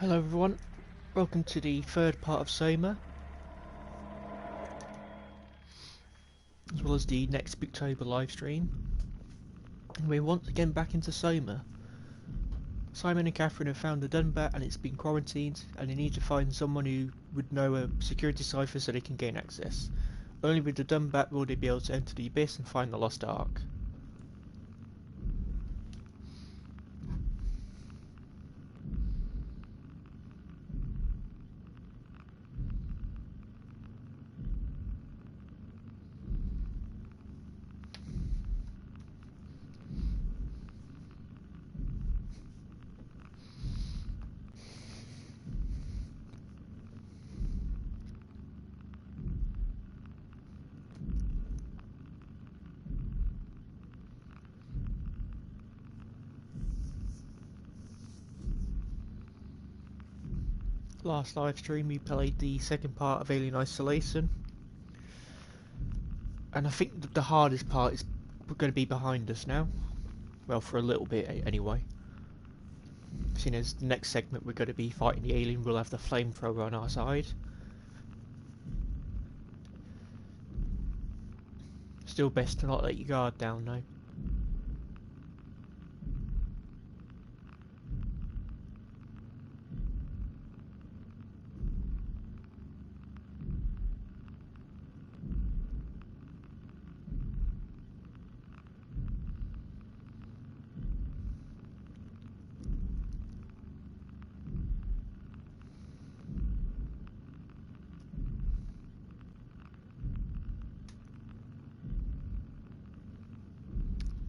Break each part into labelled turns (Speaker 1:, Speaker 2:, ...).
Speaker 1: Hello everyone, welcome to the third part of SOMA, as well as the next Booktober livestream. And we're once again back into SOMA. Simon and Catherine have found the Dunbat and it's been quarantined, and they need to find someone who would know a security cipher so they can gain access. Only with the Dunbat will they be able to enter the Abyss and find the Lost Ark. Last live stream we played the second part of Alien Isolation, and I think that the hardest part is going to be behind us now. Well, for a little bit anyway. Seeing as the next segment we're going to be fighting the alien, we'll have the flamethrower on our side. Still best to not let your guard down though.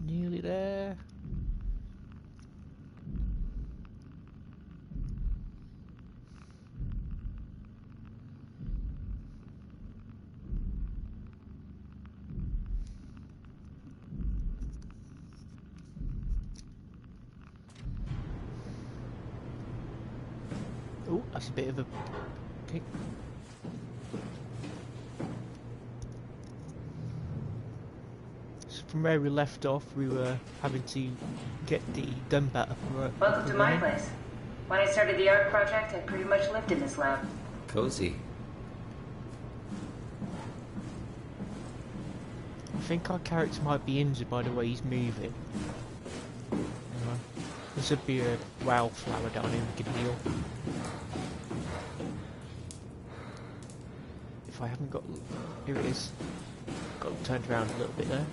Speaker 1: Nearly there. Oh, that's a bit of a kick. From where we left off, we were having to get the Dunbat up.
Speaker 2: Welcome to my place. When I started the art project, I pretty much lived in this lab.
Speaker 3: Cozy.
Speaker 1: I think our character might be injured by the way he's moving. There should be a wow flower down here we can heal. If I haven't got... Here it is. Got it turned around a little bit there.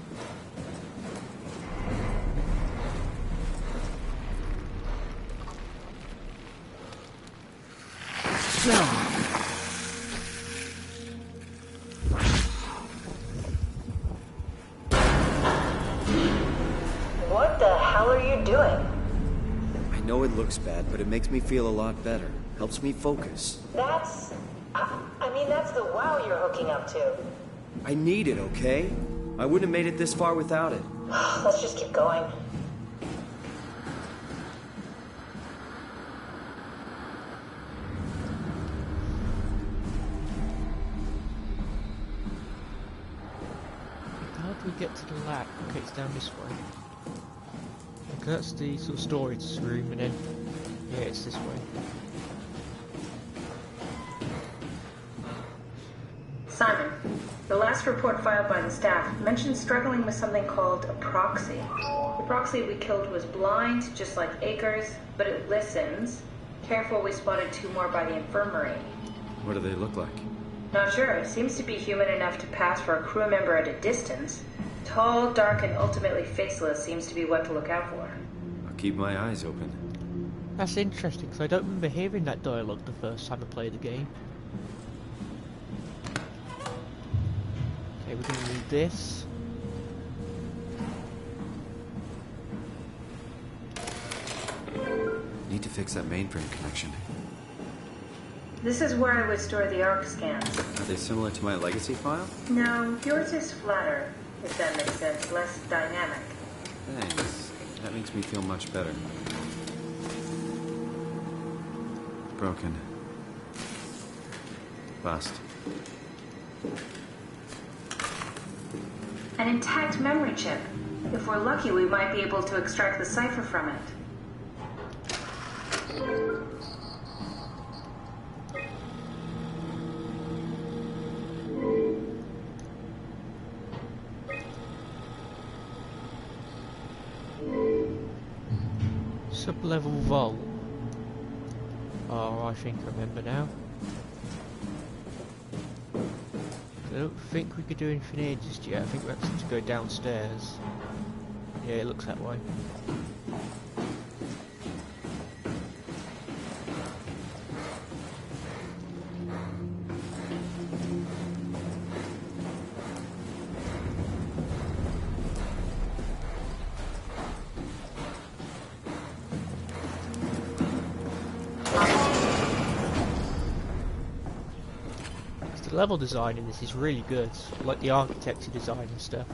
Speaker 2: What the hell are you doing?
Speaker 3: I know it looks bad, but it makes me feel a lot better. Helps me focus.
Speaker 2: That's... I mean, that's the wow you're hooking up to.
Speaker 3: I need it, okay? I wouldn't have made it this far without it.
Speaker 2: Let's just keep going.
Speaker 1: How do we get to the lab? Okay, it's down this way. Okay, that's the sort of storage room, and then... Yeah, it's this way.
Speaker 2: Simon, the last report filed by the staff mentioned struggling with something called a proxy. The proxy we killed was blind, just like Akers, but it listens. Careful, we spotted 2 more by the infirmary.
Speaker 3: What do they look like?
Speaker 2: Not sure. It seems to be human enough to pass for a crew member at a distance. Tall, dark, and ultimately faceless seems to be what to look out for.
Speaker 3: I'll keep my eyes open.
Speaker 1: That's interesting, because I don't remember hearing that dialogue the first time I played the game. Okay, we're going to need this.
Speaker 3: Need to fix that mainframe connection.
Speaker 2: This is where I would store the ARC scans.
Speaker 3: Are they similar to my legacy file?
Speaker 2: No, yours is flatter, if that makes sense. Less dynamic.
Speaker 3: Thanks. That makes me feel much better. Broken. Bust.
Speaker 2: An intact memory chip. If we're lucky, we might be able to extract the cipher from it.
Speaker 1: Sub-level vault. Oh, I think I remember now. I don't think we could do anything here just yet. I think we have to go downstairs. Yeah, it looks that way. The level design in this is really good, like the architecture design and stuff.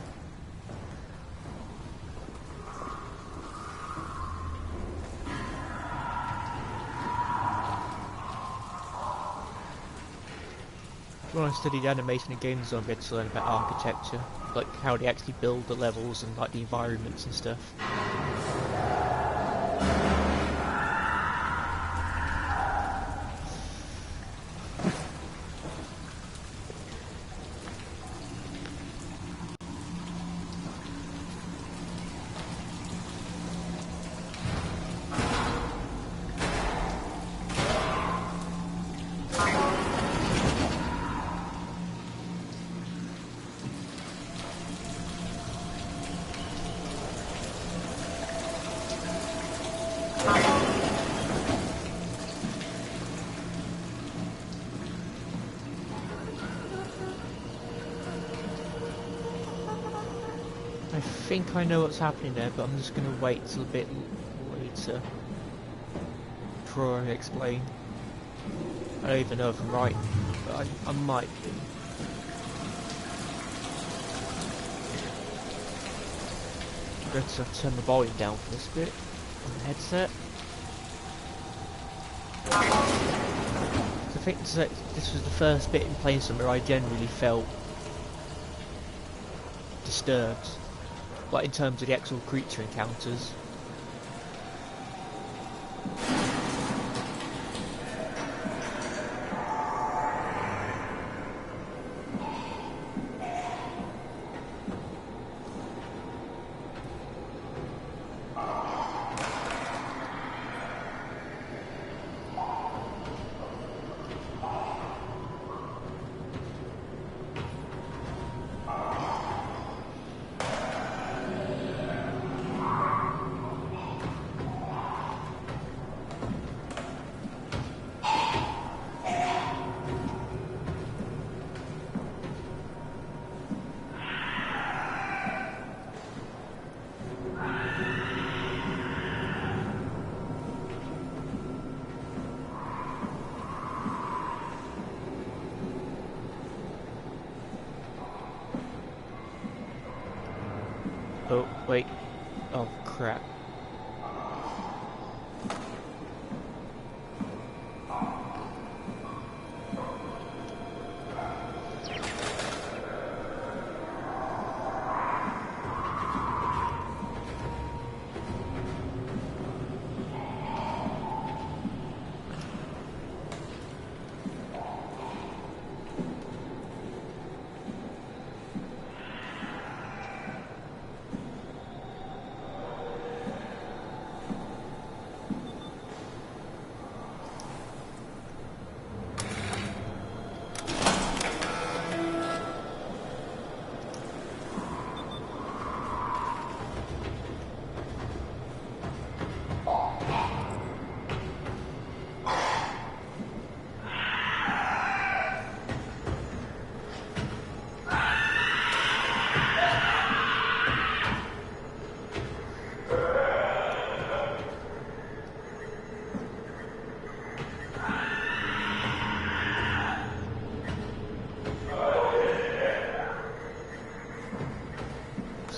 Speaker 1: When I studied animation and game design, we had to learn about architecture, like how they actually build the levels and like the environments and stuff. I think I know what's happening there, but I'm just going to wait till a bit later before I explain. I don't even know if I'm right, but I might be. I'm going to have to turn the volume down for this bit on the headset. I think this was the first bit in playing SOMA where I generally felt disturbed. Like in terms of the actual creature encounters. Oh, wait. Oh, crap.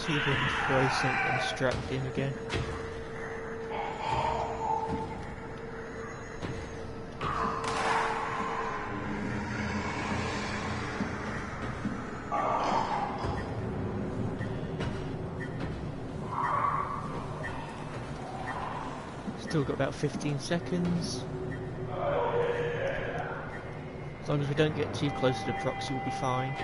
Speaker 1: See if we can throw something distracting again. Still got about 15 seconds. As long as we don't get too close to the proxy, we'll be fine.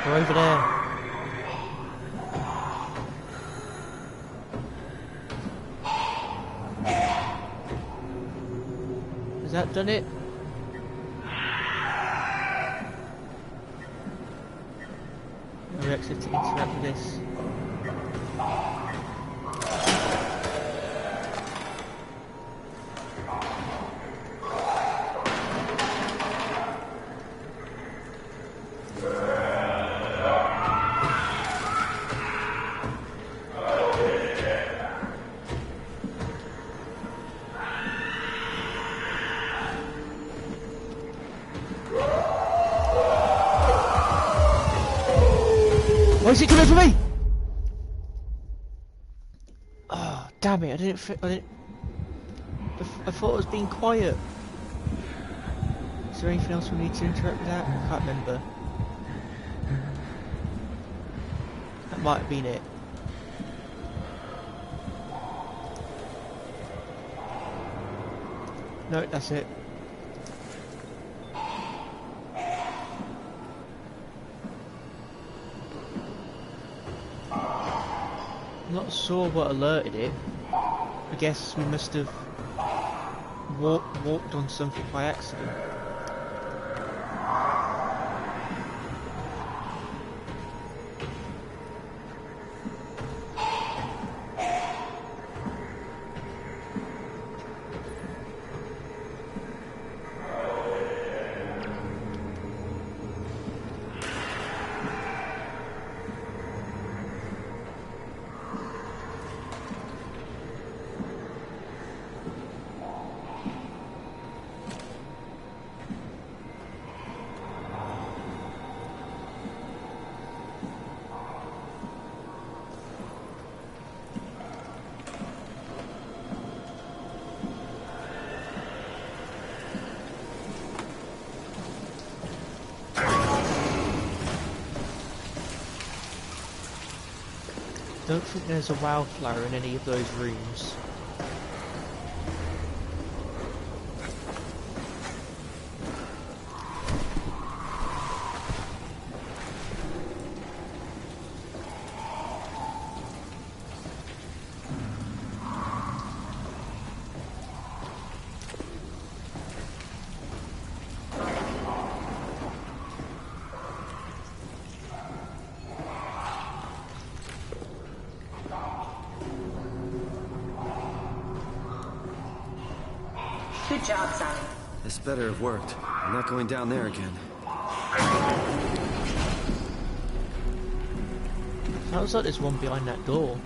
Speaker 1: We're over there. Has that done it? No exit to interact with this. Why is it coming for me? Oh, damn it! I thought it was being quiet. Is there anything else we need to interact with that? I can't remember. That might have been it. No, that's it. I'm not sure what alerted it. I guess we must have walked on something by accident. Don't think there's a wildflower in any of those rooms.
Speaker 2: Good job, Simon.
Speaker 3: This better have worked. I'm not going down there again.
Speaker 1: Sounds like there's one behind that door.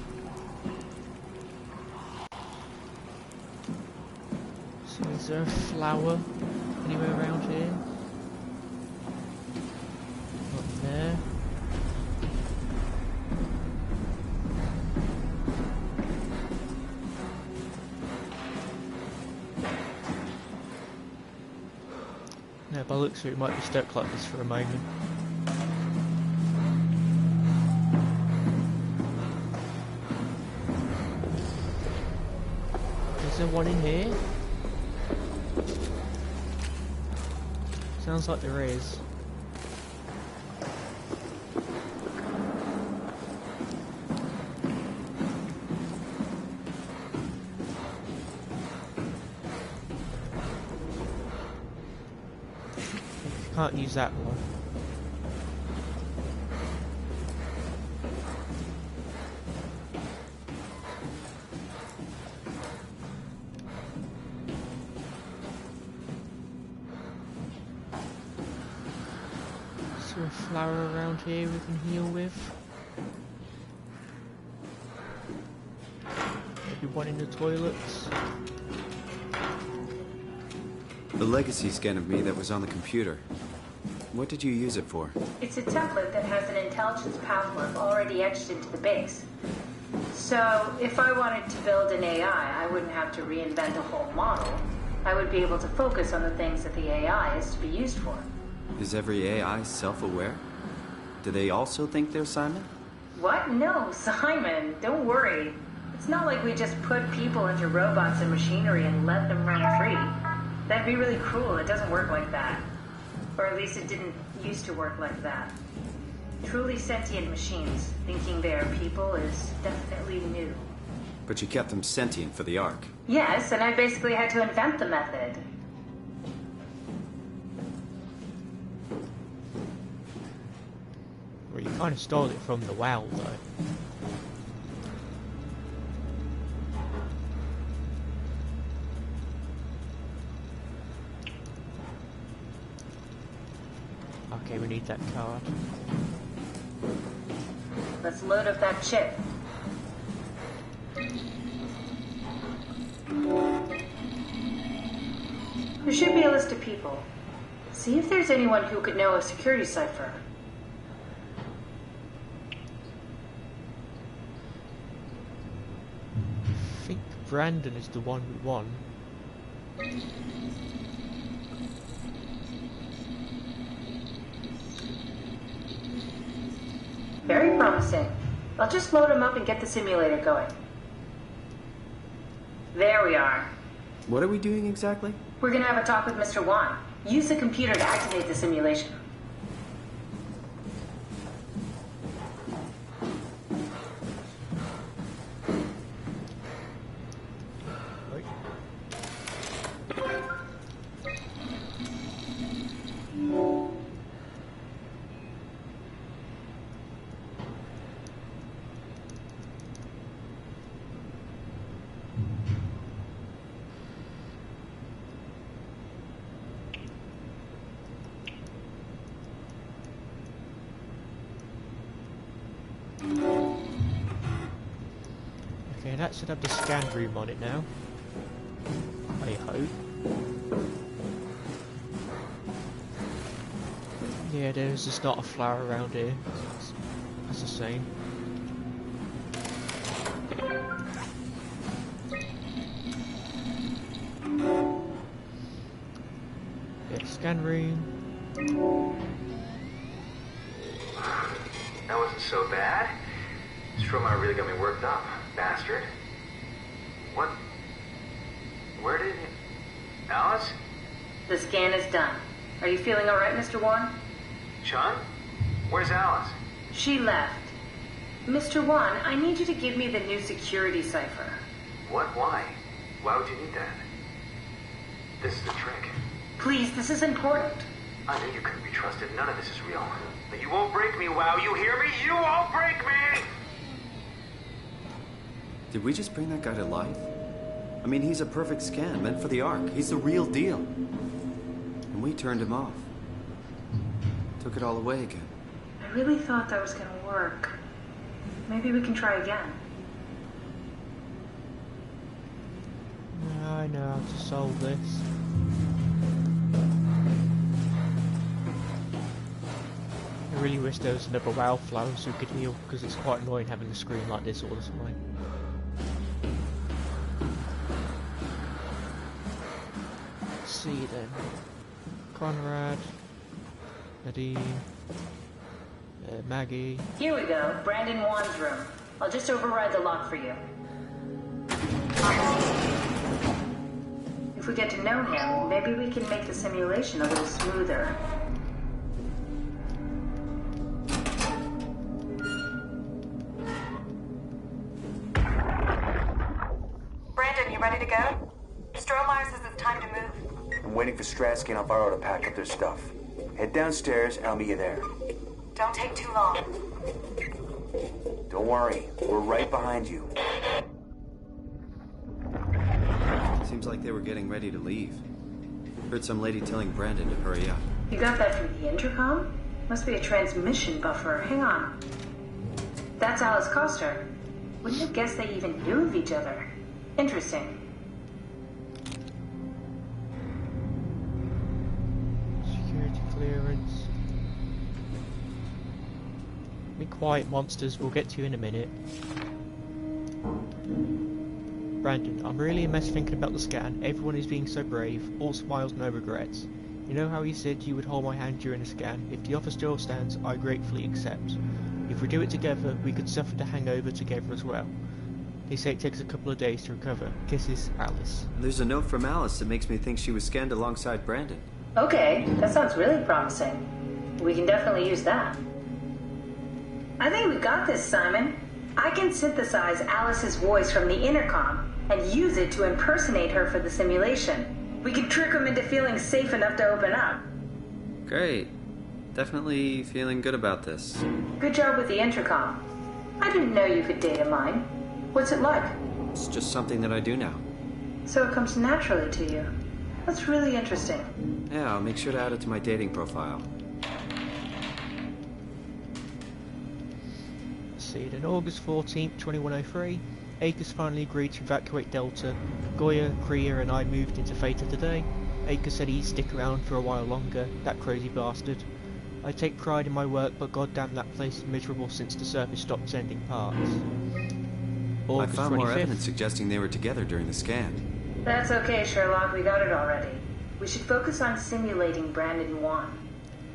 Speaker 1: So is there a flower anywhere around here? Not there. No, by the looks of it, it might be stuck like this for a moment. Is there one in here? Sounds like there is. Can't use that one. Is there a flower around here we can heal with? Maybe one in the toilets?
Speaker 3: The legacy scan of me that was on the computer. What did you use it for?
Speaker 2: It's a template that has an intelligence pathwork already etched into the base. So, if I wanted to build an AI, I wouldn't have to reinvent a whole model. I would be able to focus on the things that the AI is to be used for.
Speaker 3: Is every AI self-aware? Do they also think they're Simon?
Speaker 2: What? No, Simon, don't worry. It's not like we just put people into robots and machinery and let them run free. That'd be really cruel. It doesn't work like that. Or at least it didn't used to work like that. Truly sentient machines, thinking they are people is definitely new.
Speaker 3: But you kept them sentient for the Ark.
Speaker 2: Yes, and I basically had to invent the method.
Speaker 1: Well, you kind of stole it from the WoW, though. Okay, we need that card.
Speaker 2: Let's load up that chip. There should be a list of people. See if there's anyone who could know a security cipher.
Speaker 1: I think Brandon is the one we want.
Speaker 2: Very promising. I'll just load him up and get the simulator going. There we are.
Speaker 3: What are we doing exactly?
Speaker 2: We're gonna have a talk with Mr. Wan. Use the computer to activate the simulation.
Speaker 1: Right. Okay, that should have the scan room on it now. I hope. Yeah, there's just not a flower around here. That's a shame. Yeah, scan room.
Speaker 4: That wasn't so bad. Stromar really got me worked up, bastard. What? Where did... Alice?
Speaker 2: The scan is done. Are you feeling alright, Mr. Wan?
Speaker 4: Chun? Where's Alice?
Speaker 2: She left. Mr. Wan, I need you to give me the new security cipher.
Speaker 4: What? Why? Why would you need that? This is the trick.
Speaker 2: Please, this is important.
Speaker 4: I knew you couldn't be trusted. None of this is real. But you won't break me, WoW. You hear me? You won't break me!
Speaker 3: Did we just bring that guy to life? I mean, he's a perfect scan, meant for the Ark. He's the real deal. And we turned him off. Took it all away again.
Speaker 2: I really thought that was gonna work. Maybe we can try again.
Speaker 1: I know how to solve this. I really wish there was another WoW flower so we could heal, because it's quite annoying having a screen like this all the time. Let's see then. Conrad, Nadine, Maggie.
Speaker 2: Here we go, Brandon Wan's room. I'll just override the lock for you. If we get to know him, maybe we can make the simulation a little smoother.
Speaker 5: Brandon, you ready to go? Strohmeyer says it's time to move.
Speaker 6: I'm waiting for Stratsky and Alvaro to pack up their stuff. Head downstairs and I'll meet you there.
Speaker 5: Don't take too long.
Speaker 6: Don't worry, we're right behind you.
Speaker 3: Seems like they were getting ready to leave. Heard some lady telling Brandon to hurry up.
Speaker 2: You got that through the intercom? Must be a transmission buffer. Hang on. That's Alice Coster. Wouldn't have guessed they even knew of each other. Interesting.
Speaker 1: Security clearance. Be quiet, monsters. We'll get to you in a minute. Brandon, I'm really a mess thinking about the scan. Everyone is being so brave. All smiles, no regrets. You know how you said you would hold my hand during the scan? If the offer still stands, I gratefully accept. If we do it together, we could suffer the hangover together as well. They say it takes a couple of days to recover. Kisses, Alice.
Speaker 3: There's a note from Alice that makes me think she was scanned alongside Brandon.
Speaker 2: Okay, that sounds really promising. We can definitely use that. I think we got this, Simon. I can synthesize Alice's voice from the intercom and use it to impersonate her for the simulation. We can trick them into feeling safe enough to open up.
Speaker 3: Great. Definitely feeling good about this.
Speaker 2: Good job with the intercom. I didn't know you could data mine. What's it like?
Speaker 3: It's just something that I do now.
Speaker 2: So it comes naturally to you. That's really interesting.
Speaker 3: Yeah, I'll make sure to add it to my dating profile.
Speaker 1: See, then August 14th, 2103, Akers finally agreed to evacuate Delta. Goya, Kriya and I moved into Theta today. Akers said he'd stick around for a while longer, that crazy bastard. I take pride in my work, but goddamn that place is miserable since the surface stopped sending parts. August
Speaker 3: I found
Speaker 1: 25th.
Speaker 3: more evidence suggesting they were together during the scan.
Speaker 2: That's okay, Sherlock. We got it already. We should focus on simulating Brandon 1.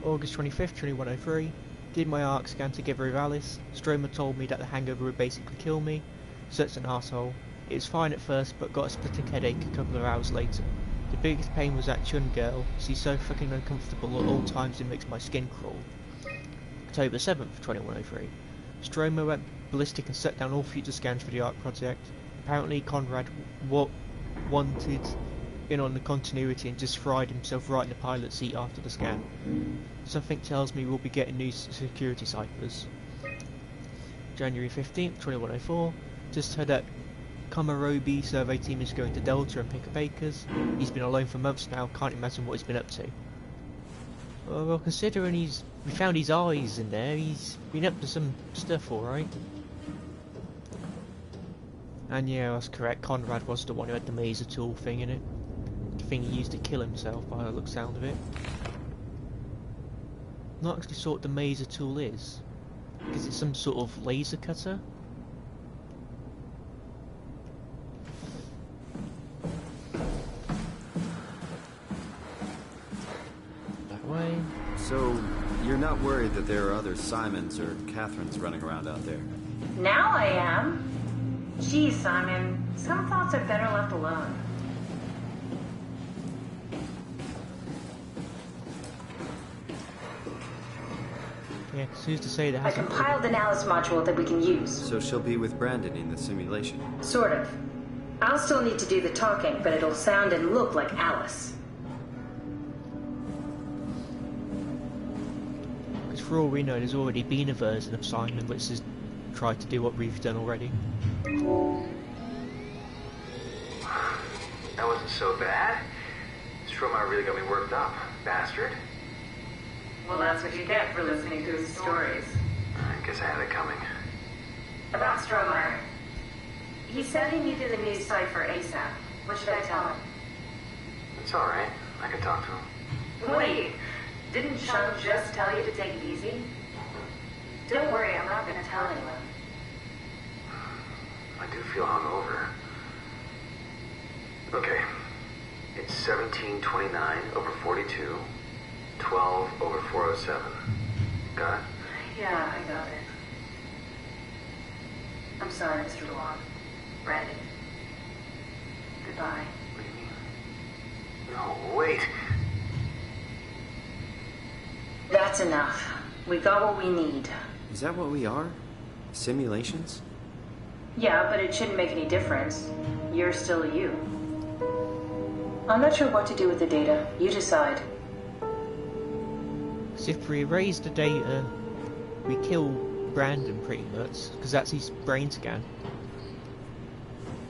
Speaker 1: August 25th, 2103. Did my ARC scan together with Alice. Stromer told me that the hangover would basically kill me. Such an asshole. It was fine at first, but got a splitting headache a couple of hours later. The biggest pain was that Chun girl. She's so fucking uncomfortable at all times it makes my skin crawl. October 7th, 2103. Stromer went ballistic and shut down all future scans for the ARC project. Apparently Conrad wanted in on the continuity and just fried himself right in the pilot seat after the scan. Something tells me we'll be getting new security ciphers. January 15th, 2104. Just heard that Kamarobi survey team is going to Delta and pick up Akers. He's been alone for months now, can't imagine what he's been up to. Well, considering we found his eyes in there, he's been up to some stuff, alright. And yeah, that's correct, Conrad was the one who had the maser tool thing in it. The thing he used to kill himself by the sound of it. Not actually sure what the maser tool is. Is it some sort of laser cutter? That way.
Speaker 3: So, you're not worried that there are other Simons or Catherines running around out there?
Speaker 2: Now I am. Geez, Simon. Some thoughts are better left alone.
Speaker 1: Yeah, cause who's to say that
Speaker 2: I
Speaker 1: hasn't...
Speaker 2: compiled an Alice module that we can use.
Speaker 3: So she'll be with Brandon in the simulation?
Speaker 2: Sort of. I'll still need to do the talking, but it'll sound and look like Alice.
Speaker 1: Because for all we know, there's already been a version of Simon which has tried to do what we've done already.
Speaker 4: That wasn't so bad. Stromer really got me worked up, bastard.
Speaker 2: Well, that's what you get for listening to his stories.
Speaker 4: I guess I had it coming.
Speaker 2: About Stromer. He said he needed a new cipher ASAP. What should I tell him?
Speaker 4: It's alright. I can talk to him.
Speaker 2: Wait, didn't Chung just tell you to take it easy? Don't worry, I'm not going to tell anyone.
Speaker 4: I do feel hungover. Okay. It's 1729 over 42. 12 over 407. Got it?
Speaker 2: Yeah, I got it. I'm sorry, Mr. Long. Brandon. Goodbye.
Speaker 4: What do you mean? No, wait.
Speaker 2: That's enough. We got what we need.
Speaker 3: Is that what we are? Simulations?
Speaker 2: Yeah, but it shouldn't make any difference. You're still you. I'm not sure what to do with the data. You decide.
Speaker 1: So if we erase the data, we kill Brandon pretty much, because that's his brain scan.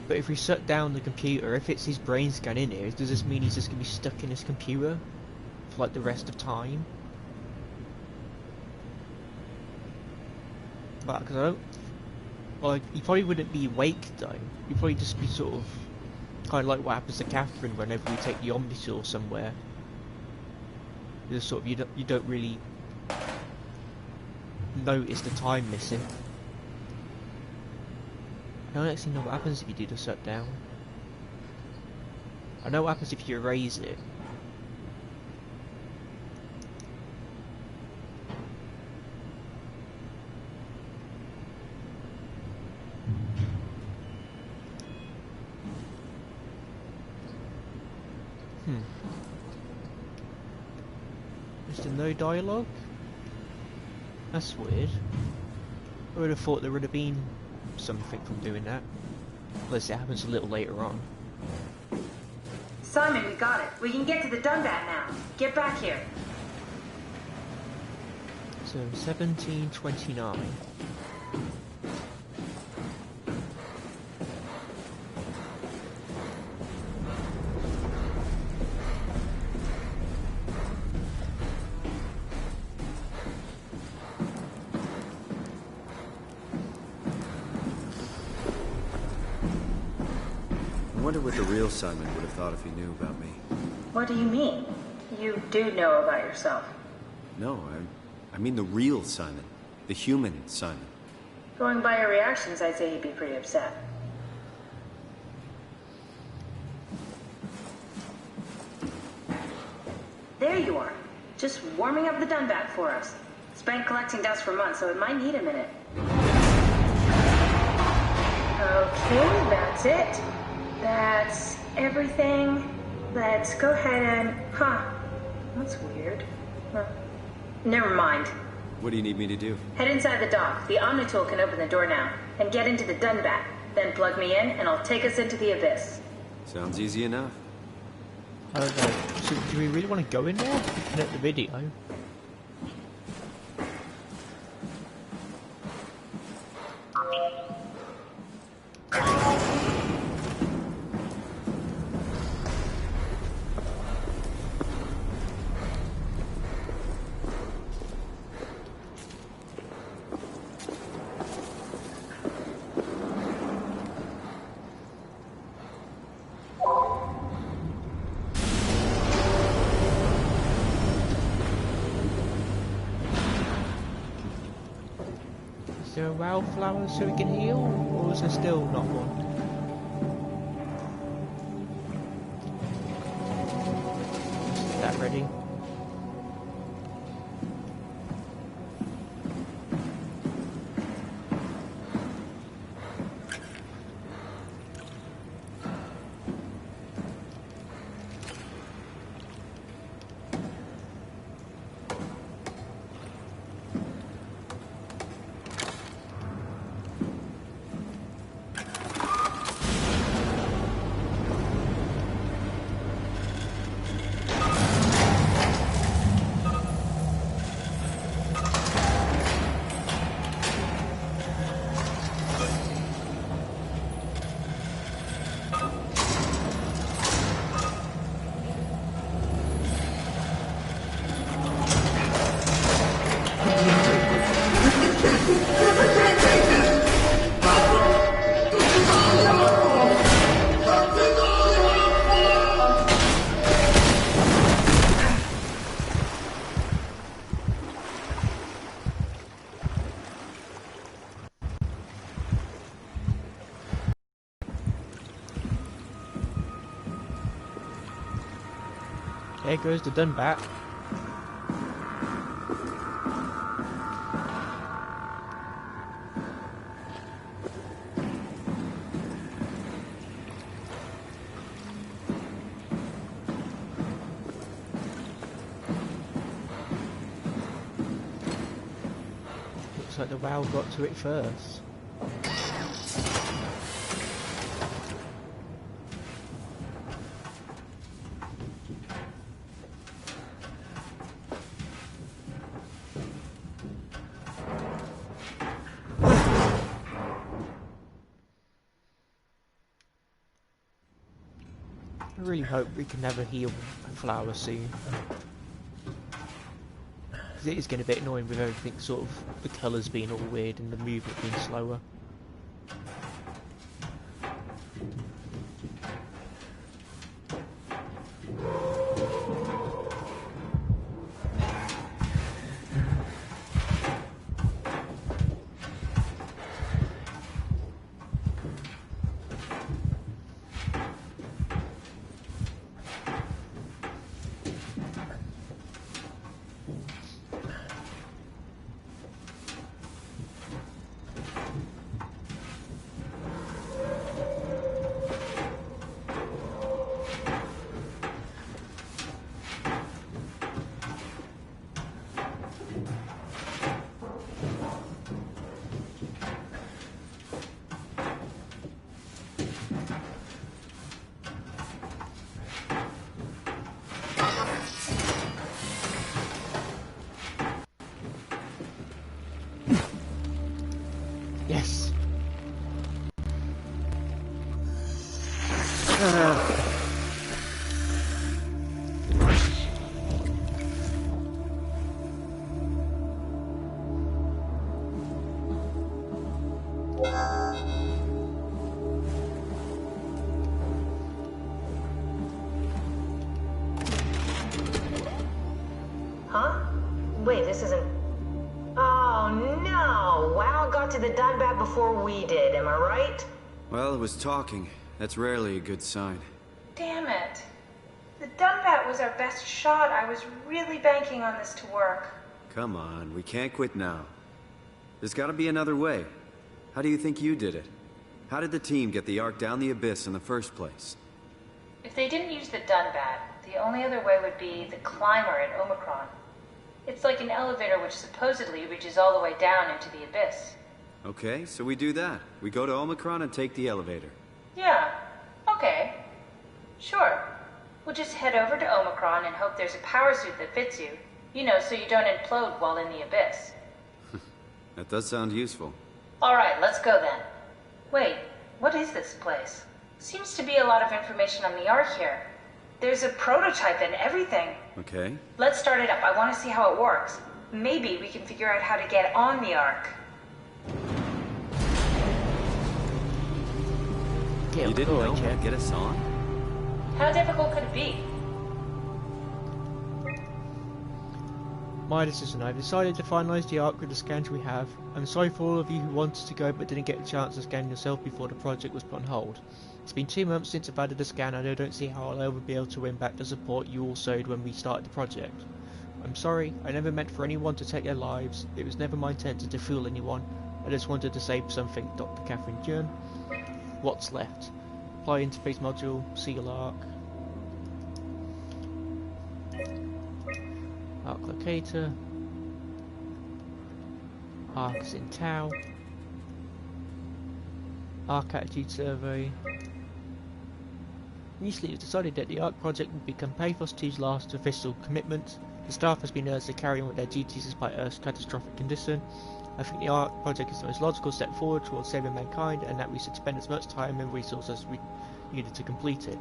Speaker 1: But if we shut down the computer, if it's his brain scan in here, does this mean he's just going to be stuck in his computer for like the rest of time? But because I don't... Well, he probably wouldn't be awake though. He'd probably just be sort of... kind of like what happens to Catherine whenever we take the Omnitor somewhere. Just sort of, you don't really notice the time missing. I don't actually know what happens if you do the shutdown. I know what happens if you erase it. Is there no dialogue? That's weird. I would have thought there would have been something from doing that. Unless it happens a little later on.
Speaker 2: Simon, we got it. We can get to the Dunbat now. Get back here.
Speaker 1: So 1729.
Speaker 3: I wonder what the real Simon would have thought if he knew about me.
Speaker 2: What do you mean? You do know about yourself.
Speaker 3: No, I mean the real Simon. The human Simon.
Speaker 2: Going by your reactions, I'd say he'd be pretty upset. There you are. Just warming up the Dunbat for us. It's been collecting dust for months, so it might need a minute. Okay, that's it. That's everything. Let's go ahead and... Huh. That's weird. Huh. Never mind.
Speaker 3: What do you need me to do?
Speaker 2: Head inside the dock. The Omnitool can open the door now. And get into the Dunbat. Then plug me in, and I'll take us into the Abyss.
Speaker 3: Sounds easy enough.
Speaker 1: I don't know. So do we really want to go in there? Looking at the video. Is there a wildflower so we can heal? Or is there still not one? Is that ready? There goes the Dunbat. Looks like the whale got to it first. I really hope we can have a heal flower soon. Because it is getting a bit annoying with everything sort of, the colours being all weird and the movement being slower. Yes.
Speaker 2: Huh? Wait, this isn't... Oh, no! WoW got to the Dunbat before we did, am I right?
Speaker 3: Well, it was talking. That's rarely a good sign.
Speaker 2: Damn it. The Dunbat was our best shot. I was really banking on this to work.
Speaker 3: Come on, we can't quit now. There's gotta be another way. How do you think you did it? How did the team get the Ark down the abyss in the first place?
Speaker 2: If they didn't use the Dunbat, the only other way would be the climber at Omicron. It's like an elevator which supposedly reaches all the way down into the abyss.
Speaker 3: Okay, so we do that. We go to Omicron and take the elevator.
Speaker 2: Yeah, okay. Sure. We'll just head over to Omicron and hope there's a power suit that fits you. You know, so you don't implode while in the abyss.
Speaker 3: That does sound useful.
Speaker 2: Alright, let's go then. Wait, what is this place? Seems to be a lot of information on the Ark here. There's a prototype and everything.
Speaker 3: Okay.
Speaker 2: Let's start it up. I want to see how it works. Maybe we can figure out how to get on the Ark.
Speaker 1: Yeah,
Speaker 3: You didn't know how to get us on?
Speaker 2: How difficult could it be?
Speaker 1: My decision. I've decided to finalise the Ark with the scans we have. I'm sorry for all of you who wanted to go but didn't get a chance to scan yourself before the project was put on hold. It's been 2 months since I've added a scan and I don't see how I'll ever be able to win back the support you all showed when we started the project. I'm sorry, I never meant for anyone to take their lives. It was never my intent to fool anyone. I just wanted to save something. Dr. Catherine Jern. What's left? Apply interface module, seal Ark. Arc locator. Arc is in Tau. Arc attitude survey. Initially it was decided that the Arc project would become Paphos 2's last official commitment. The staff has been urged to carry on with their duties despite Earth's catastrophic condition. I think the Arc project is the most logical step forward towards saving mankind and that we should spend as much time and resources as we needed to complete it.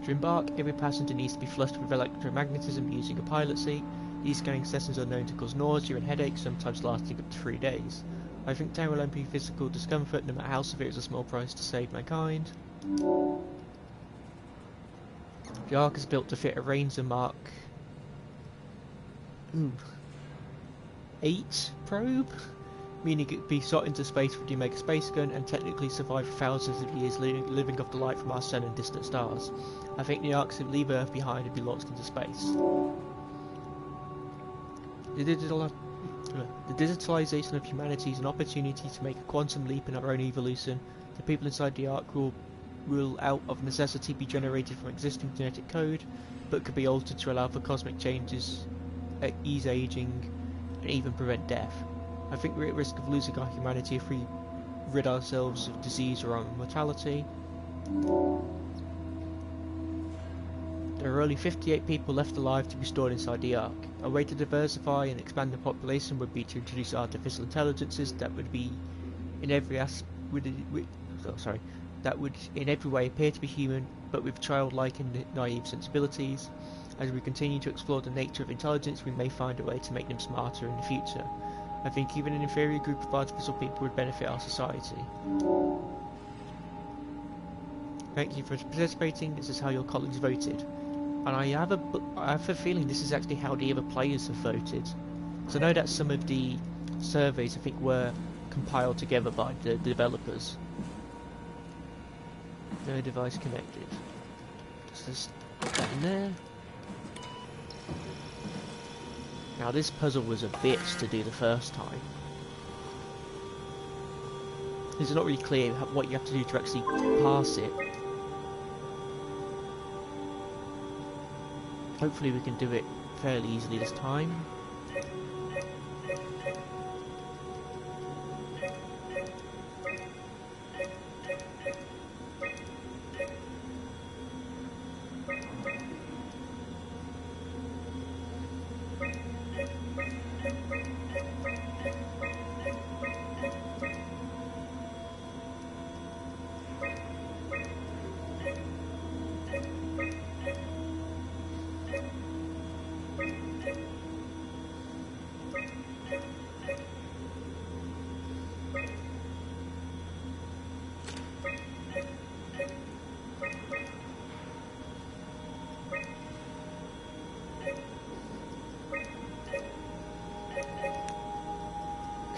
Speaker 1: To embark, every passenger needs to be flushed with electromagnetism using a pilot seat. These scanning sessions are known to cause nausea and headaches, sometimes lasting up to 3 days. I think there will only be physical discomfort, no matter how severe, is a small price to save mankind. The Ark is built to fit a range of Mark 8 probe, meaning it could be shot into space with the Omega space gun and technically survive for thousands of years living off the light from our sun and distant stars. I think the Ark should leave Earth behind and be launched into space. The digitalization of humanity is an opportunity to make a quantum leap in our own evolution. The people inside the Ark will out of necessity be generated from existing genetic code, but could be altered to allow for cosmic changes, ease aging, and even prevent death. I think we're at risk of losing our humanity if we rid ourselves of disease or mortality. There are only 58 people left alive to be stored inside the Ark. A way to diversify and expand the population would be to introduce artificial intelligences that would be in every that would in every way appear to be human, but with childlike and naive sensibilities. As we continue to explore the nature of intelligence, we may find a way to make them smarter in the future. I think even an inferior group of artificial people would benefit our society. Thank you for participating. This is how your colleagues voted. And I have a feeling this is actually how the other players have voted. So I know that some of the surveys, I think, were compiled together by the developers. No device connected. Just put that in there. Now this puzzle was a bitch to do the first time. It's not really clear what you have to do to actually pass it. Hopefully we can do it fairly easily this time.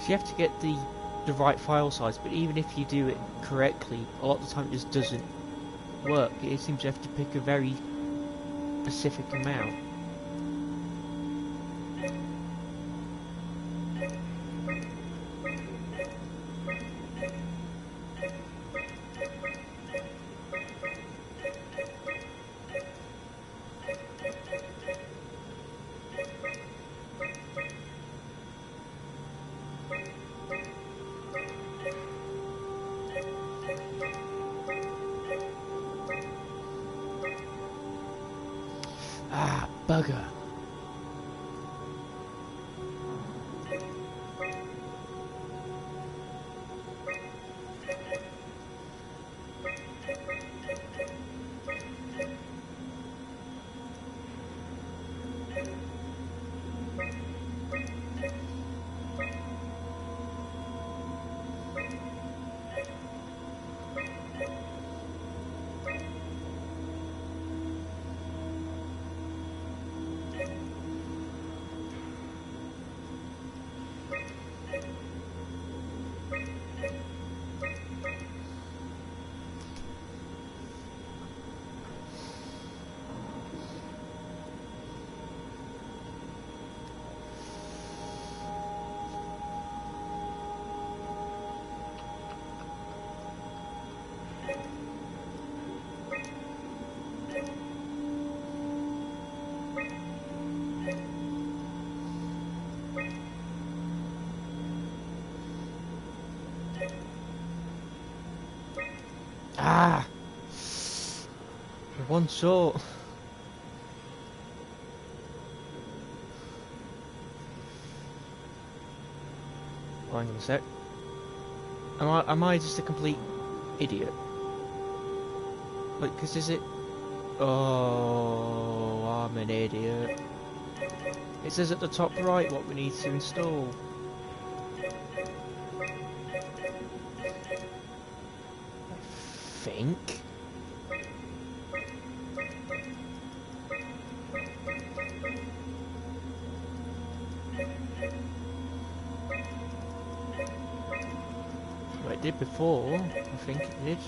Speaker 1: So you have to get the right file size, but even if you do it correctly, a lot of the time it just doesn't work. It seems you have to pick a very specific amount. Ah, bugger. Ah! One short. Oh, hang on a sec. Am I just a complete idiot? Like, cause is it? Oh, I'm an idiot. It says at the top right what we need to install. I think. Well, it did before. I think it did.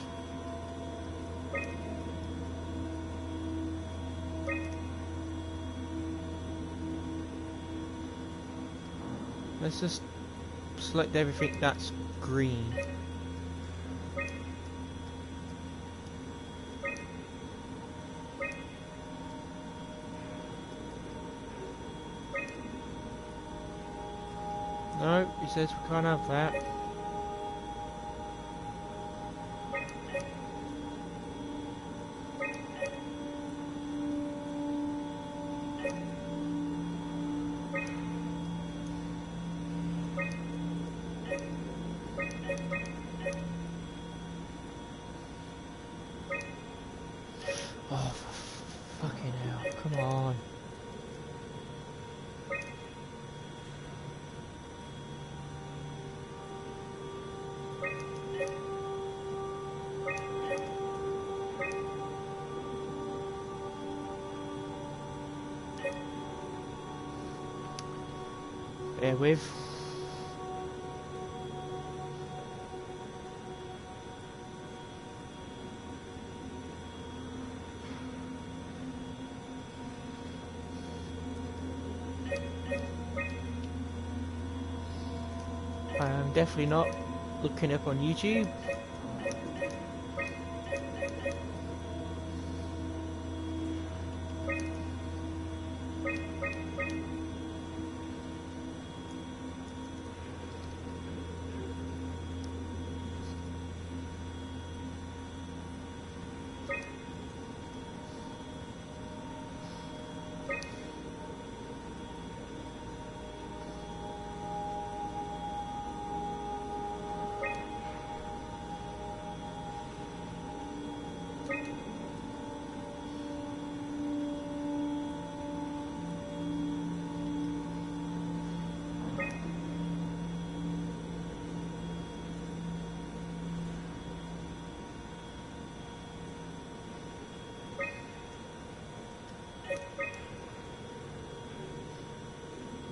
Speaker 1: Let's just select everything that's green. No, it says we can't have that. Oh, for fucking hell, come on. Bear with. I am definitely not looking up on YouTube.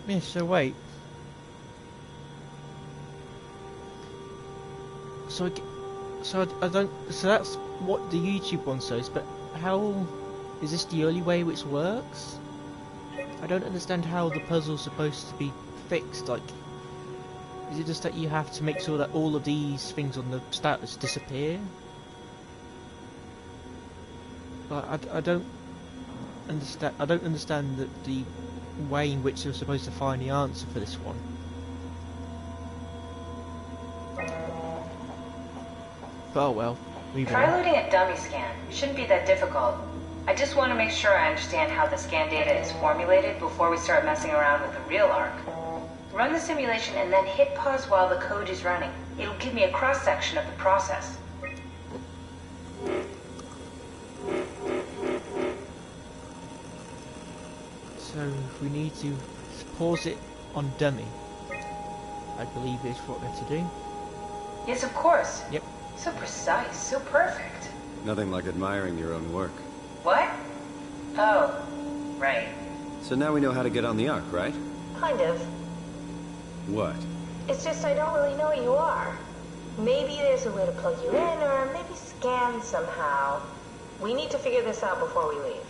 Speaker 1: Yeah, so wait. I don't. So that's what the YouTube one says. But how is this the only way which works? I don't understand how the puzzle's supposed to be fixed. Like, is it just that you have to make sure that all of these things on the status disappear? I don't understand. I don't understand the way in which you're supposed to find the answer for this one. But oh well,
Speaker 2: Try loading a dummy scan. Shouldn't be that difficult. I just want to make sure I understand how the scan data is formulated before we start messing around with the real ARC. Run the simulation and then hit pause while the code is running. It'll give me a cross-section of the process.
Speaker 1: So we need to pause it on dummy. I believe is what we have to do.
Speaker 2: Yes, of course.
Speaker 1: Yep.
Speaker 2: So precise, so perfect.
Speaker 3: Nothing like admiring your own work.
Speaker 2: What? Oh, right.
Speaker 3: So now we know how to get on the Ark, right?
Speaker 7: Kind of.
Speaker 3: What?
Speaker 7: It's just I don't really know what you are. Maybe there's a way to plug you in, or maybe scan somehow. We need to figure this out before we leave.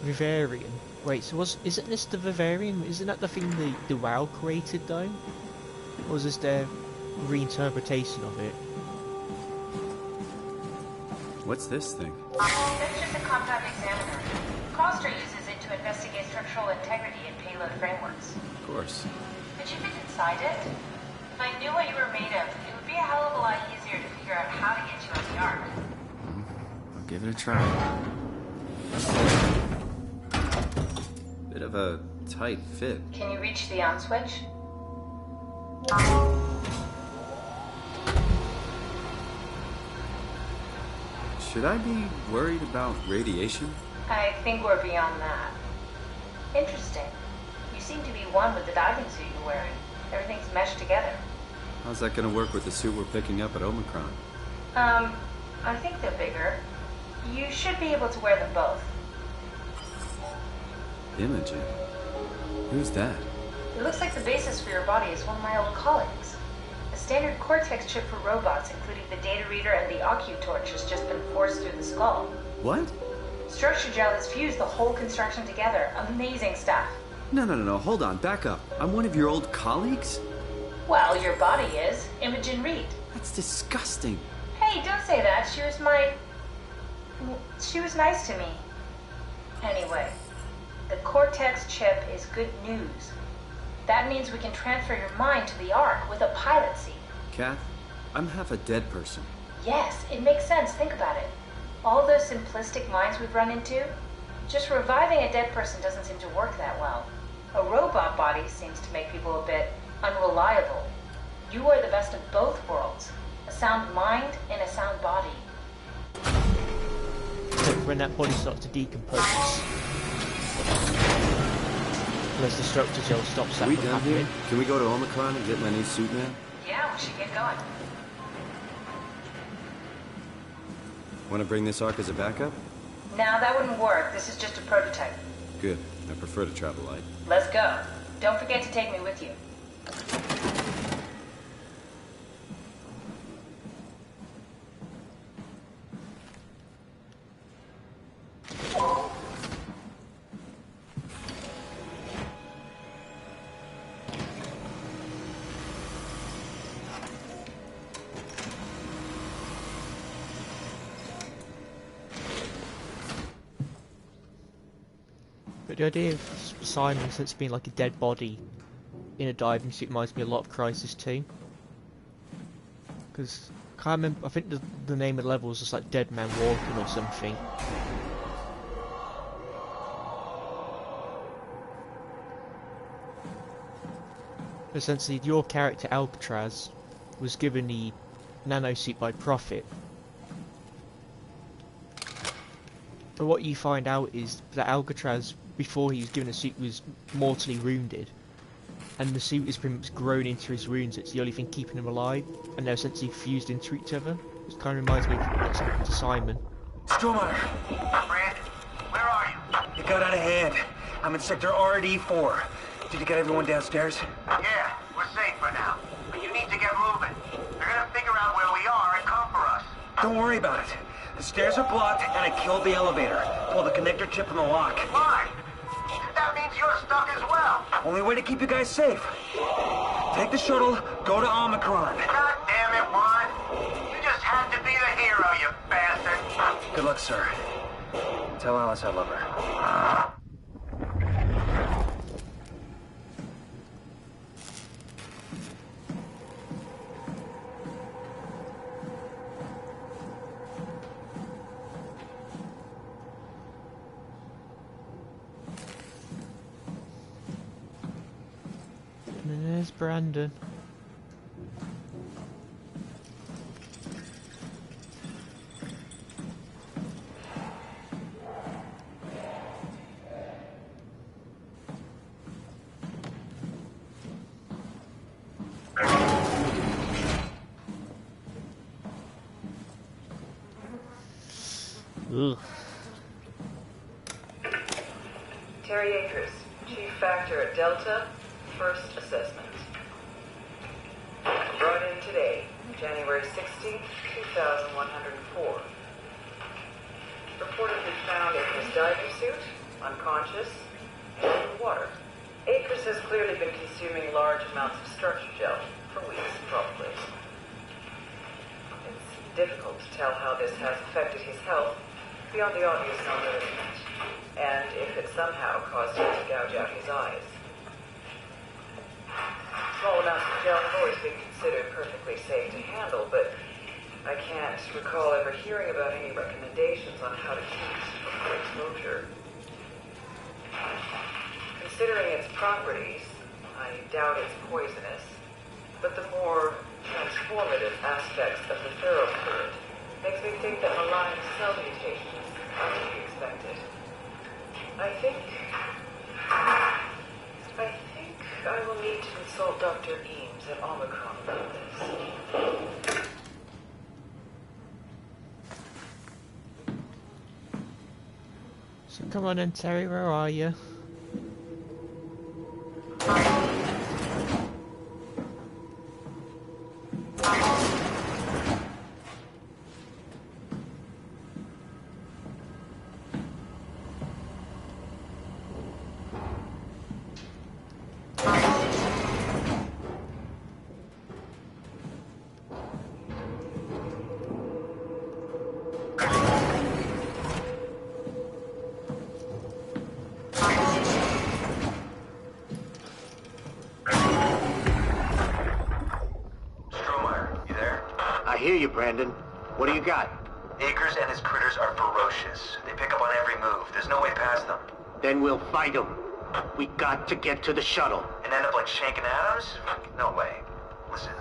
Speaker 1: Vivarium. Wait, so isn't this the Vivarium? Isn't that the thing the WoW created though? Or is this their reinterpretation of it?
Speaker 3: What's this thing?
Speaker 2: That's just a compact examiner. Coster uses it to investigate structural integrity in payload frameworks.
Speaker 3: Of course.
Speaker 2: Could you fit inside it? If I knew what you were made of, it would be a hell of a lot easier to figure out how to get you on the Ark.
Speaker 3: I'll give it a try. Bit of a tight fit.
Speaker 2: Can you reach the on switch?
Speaker 3: Should I be worried about radiation?
Speaker 2: I think we're beyond that. Interesting. You seem to be one with the diving suit you're wearing. Everything's meshed together.
Speaker 3: How's that gonna work with the suit we're picking up at Omicron?
Speaker 2: I think they're bigger. You should be able to wear them both.
Speaker 3: Imogen? Who's that?
Speaker 2: It looks like the basis for your body is one of my old colleagues. A standard Cortex chip for robots, including the data reader and the OcuTorch, has just been forced through the skull.
Speaker 3: What?
Speaker 2: Structure gel has fused the whole construction together. Amazing stuff.
Speaker 3: No, hold on, back up. I'm one of your old colleagues?
Speaker 2: Well, your body is. Imogen Reed.
Speaker 3: That's disgusting.
Speaker 2: Hey, don't say that. She was nice to me. Anyway, the Cortex chip is good news. That means we can transfer your mind to the Ark with a pilot seat.
Speaker 3: Kath, I'm half a dead person.
Speaker 2: Yes, it makes sense. Think about it. All those simplistic minds we've run into, just reviving a dead person doesn't seem to work that well. A robot body seems to make people a bit unreliable. You are the best of both worlds. A sound mind and a sound body.
Speaker 1: Except when that body starts to decompose. Unless the structure gel stops that
Speaker 3: Are we
Speaker 1: from
Speaker 3: done
Speaker 1: happening.
Speaker 3: here? Can we go to Omicron and get my new suit now?
Speaker 2: Yeah, we should get going.
Speaker 3: Want to bring this Ark as a backup?
Speaker 2: Now that wouldn't work. This is just a prototype.
Speaker 3: Good. I prefer to travel light.
Speaker 2: Let's go. Don't forget to take me with you.
Speaker 1: But the idea of Simon since being like a dead body in a diving suit reminds me a lot of Crisis 2. Because I can't remember, I think the name of the level was just like Dead Man Walking or something. Essentially, your character Alcatraz was given the nano suit by Prophet. But what you find out is that Alcatraz, before he was given a suit, was mortally wounded. And the suit is pretty much grown into his wounds, it's the only thing keeping him alive. And they're essentially fused into each other. Which kind of reminds me of what's happened to Simon.
Speaker 6: Stromeyer,
Speaker 4: Brand, where are you?
Speaker 6: it got out of hand. I'm in sector RD4. Did you get everyone downstairs?
Speaker 4: Yeah, we're safe for now. But you need to get moving.
Speaker 6: Don't worry about it. The stairs are blocked, and I killed the elevator. Pulled the connector chip from the lock.
Speaker 4: Why? That means you're stuck as well.
Speaker 6: Only way to keep you guys safe. Take the shuttle, go to Omicron.
Speaker 4: God damn it, Juan. You just had to be the hero, you bastard.
Speaker 6: Good luck, sir. Tell Alice I love her.
Speaker 1: And there's Brandon. Ugh.
Speaker 8: Terry Akers, Chief Factor at Delta, First Assessment. Brought in today, January 16th, 2104. Reportedly found in his diving suit, unconscious, and underwater. Akers has clearly been consuming large amounts of structure gel, for weeks probably. It's difficult to tell how this has affected his health, beyond the obvious non-movement, and if it somehow caused him to gouge out his eyes. Small amounts of gel have always been considered perfectly safe to handle, but I can't recall ever hearing about any recommendations on how to keep before exposure. Considering its properties, I doubt it's poisonous, but the more transformative aspects of the thoroughfluid makes me think that malign cell mutations are to be expected. I think I will need to consult Dr. Eames at Omicron about this.
Speaker 1: So come on then, Terry, where are you?
Speaker 6: I hear you, Brandon. What do you got?
Speaker 4: Akers and his critters are ferocious. They pick up on every move. There's no way past them.
Speaker 6: Then we'll fight them. We got to get to the shuttle.
Speaker 4: And end up like Shank and Adams? No way. Listen,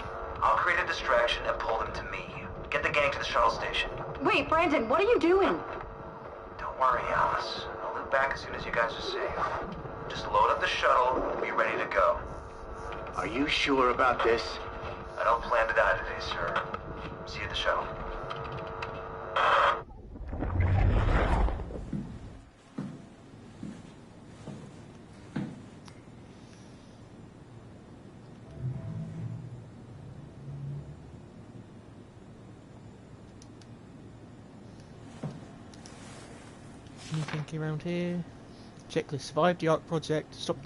Speaker 4: I'll create a distraction and pull them to me. Get the gang to the shuttle station.
Speaker 5: Wait, Brandon, what are you doing?
Speaker 4: Don't worry, Alice. I'll loop back as soon as you guys are safe. Just load up the shuttle and be ready to go.
Speaker 6: Are you sure about this?
Speaker 4: I don't plan to die today, sir. See you at the shuttle.
Speaker 1: Anything around here? Checklist: survive the Ark project, stop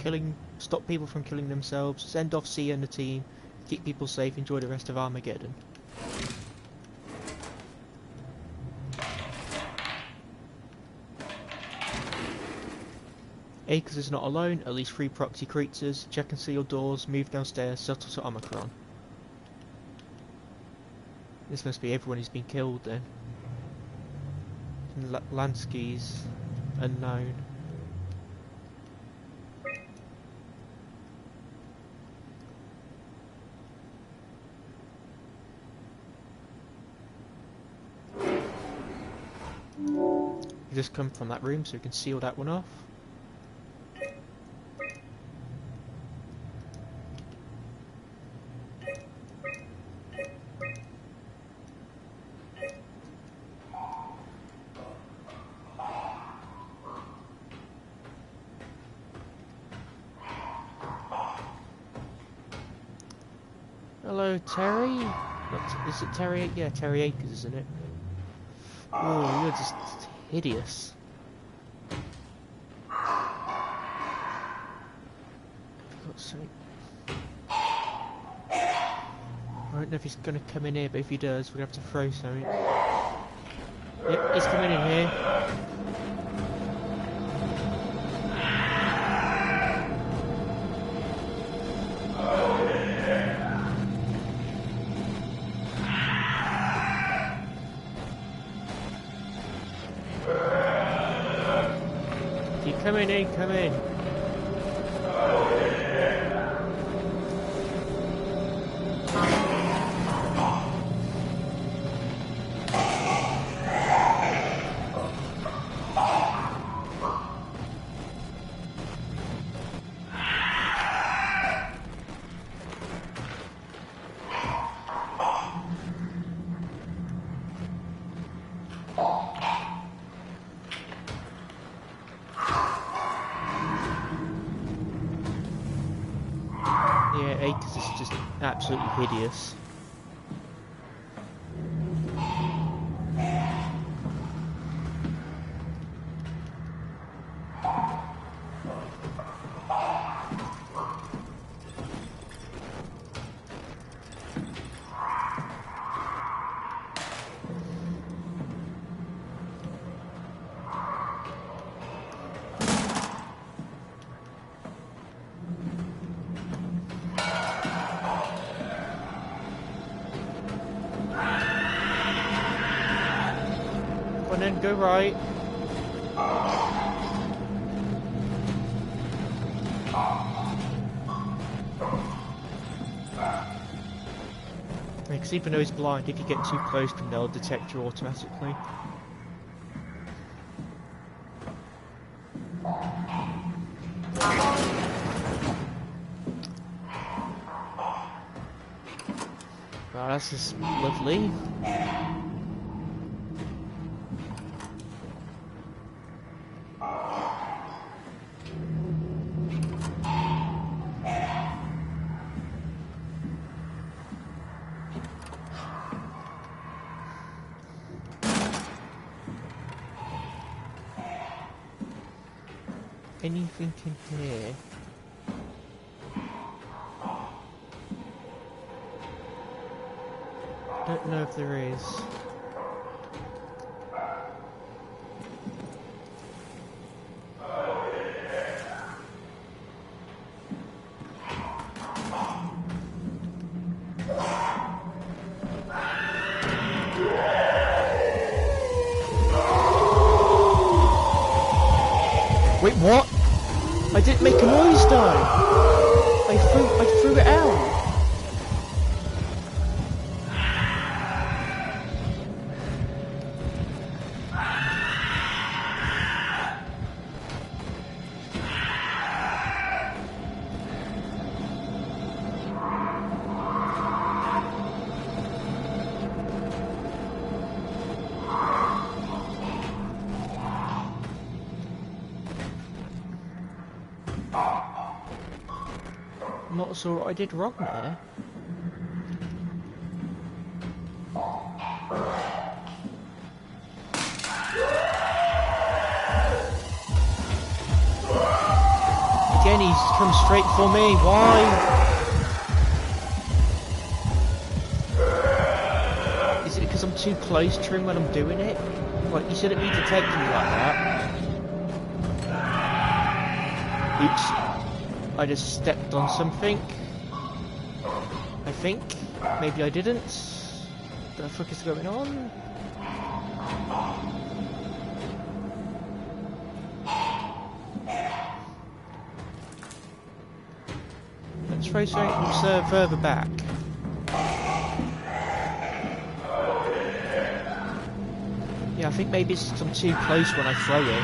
Speaker 1: people from killing themselves, send off Sia and the team, keep people safe, enjoy the rest of Armageddon. Akers is not alone, at least 3 proxy creatures, check and seal doors, move downstairs, settle to Omicron. This must be everyone who's been killed then. Lansky's unknown. You just come from that room so you can seal that one off. Hello, Terry? Is it Terry? Yeah, Terry Akers, isn't it? Oh, you're just hideous. For God's sake. I don't know if he's going to come in here, but if he does, we're going to have to throw something. Yep, he's coming in here. If you're coming in, come in. Yeah, Acres is just absolutely hideous. Come on then, go right. Because even though he's blind, if you get too close to him, they'll detect you automatically. Wow, that's just lovely. Anything in here? Don't know if there is. Wait, what? I didn't make a noise though. I threw it out. I'm not sure what I did wrong there. Again, he's come straight for me. Why? Is it because I'm too close to him when I'm doing it? Like, you shouldn't be detecting me like that. Oops. I just stepped on something. I think. Maybe I didn't. What the fuck is going on? Let's throw something further back. Yeah, I think maybe it's 'cause I'm too close when I throw it.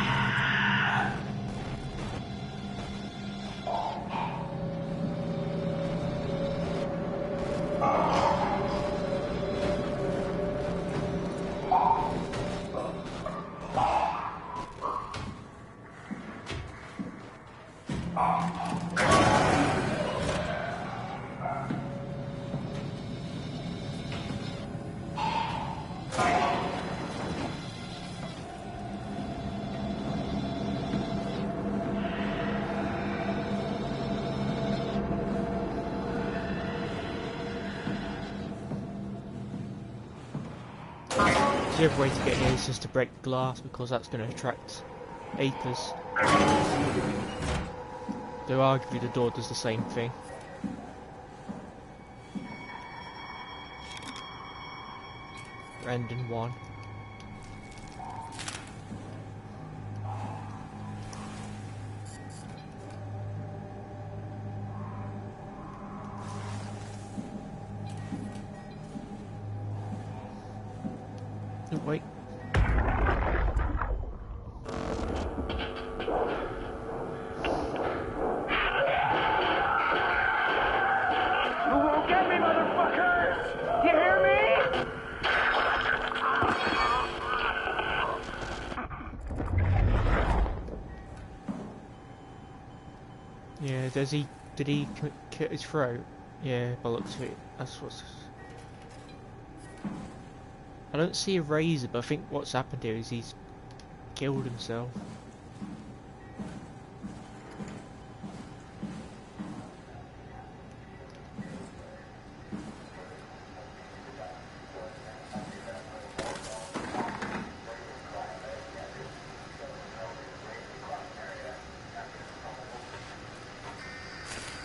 Speaker 1: The other way to get here is just to break the glass, because that's going to attract acres. Though arguably the door does the same thing. Brandon 1. Oh, wait.
Speaker 9: You won't get me, motherfuckers! You hear me?
Speaker 1: Yeah, did he cut his throat? Yeah, by the looks of it, that's what's... I don't see a razor, but I think what's happened here is he's killed himself.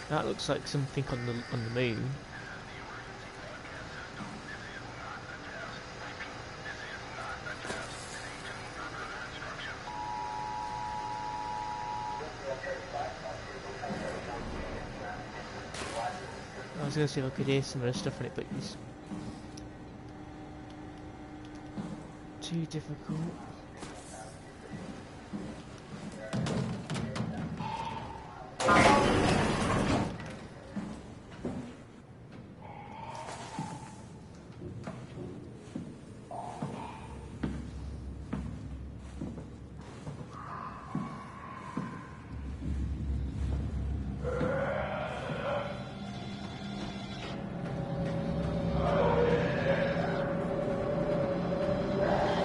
Speaker 1: That looks like something on the moon. I was gonna see if I could hear some of the stuff on it, but it's too difficult.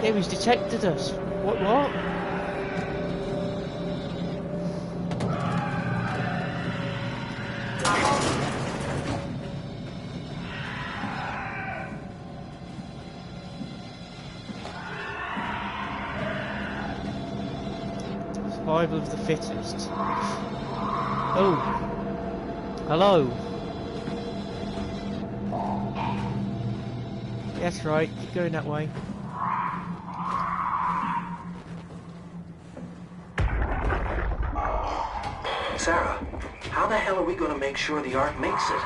Speaker 1: Yeah, he's detected us. What? 'Survival of the fittest. Oh. Hello. That's right, keep going that way.
Speaker 6: Sarah, how the hell are we going to make sure the Ark makes it?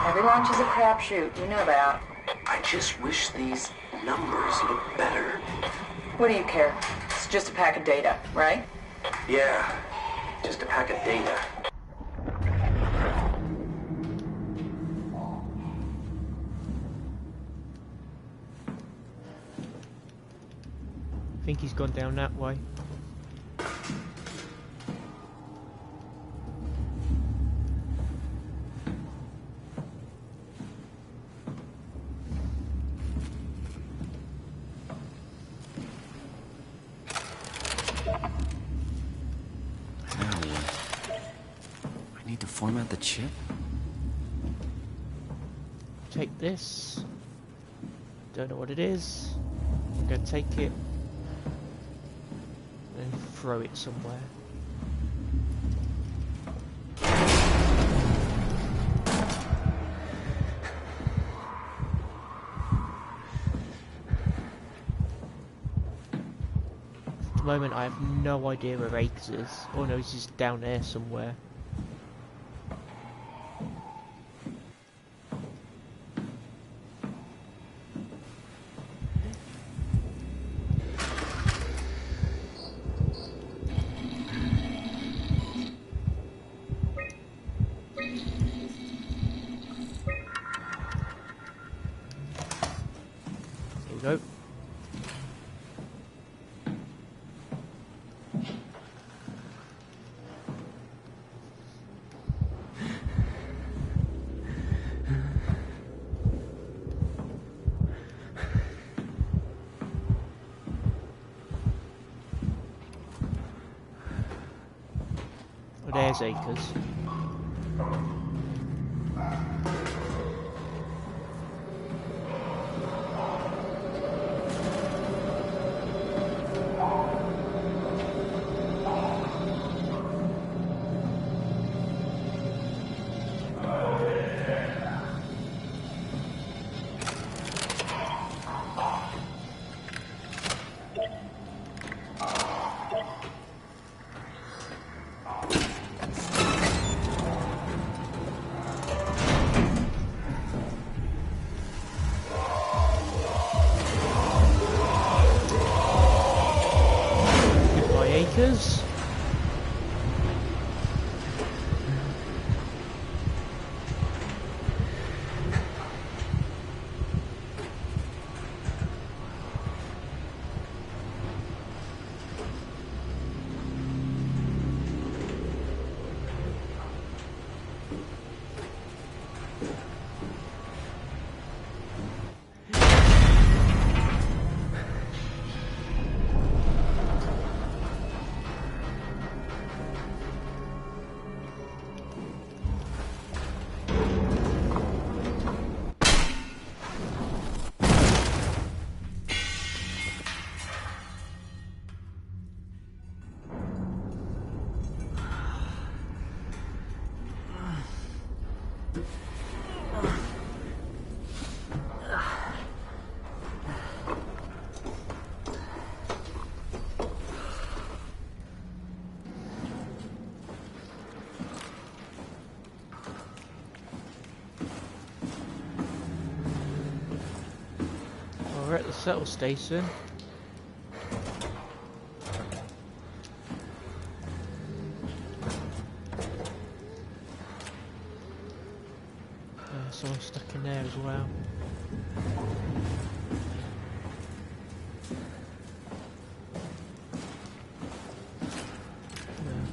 Speaker 8: Every launch is a crapshoot, you know that.
Speaker 6: I just wish these numbers looked better.
Speaker 8: What do you care? It's just a pack of data, right?
Speaker 6: Yeah, just a pack of data.
Speaker 1: I think he's gone down that way.
Speaker 3: Format the chip?
Speaker 1: Take this. Don't know what it is. I'm gonna take it and throw it somewhere. At the moment I have no idea where Akers is. All I know is he's down there somewhere. Go. Oh, there's Akers. the settle station. Someone stuck in there as well.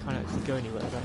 Speaker 1: Can't actually go anywhere though.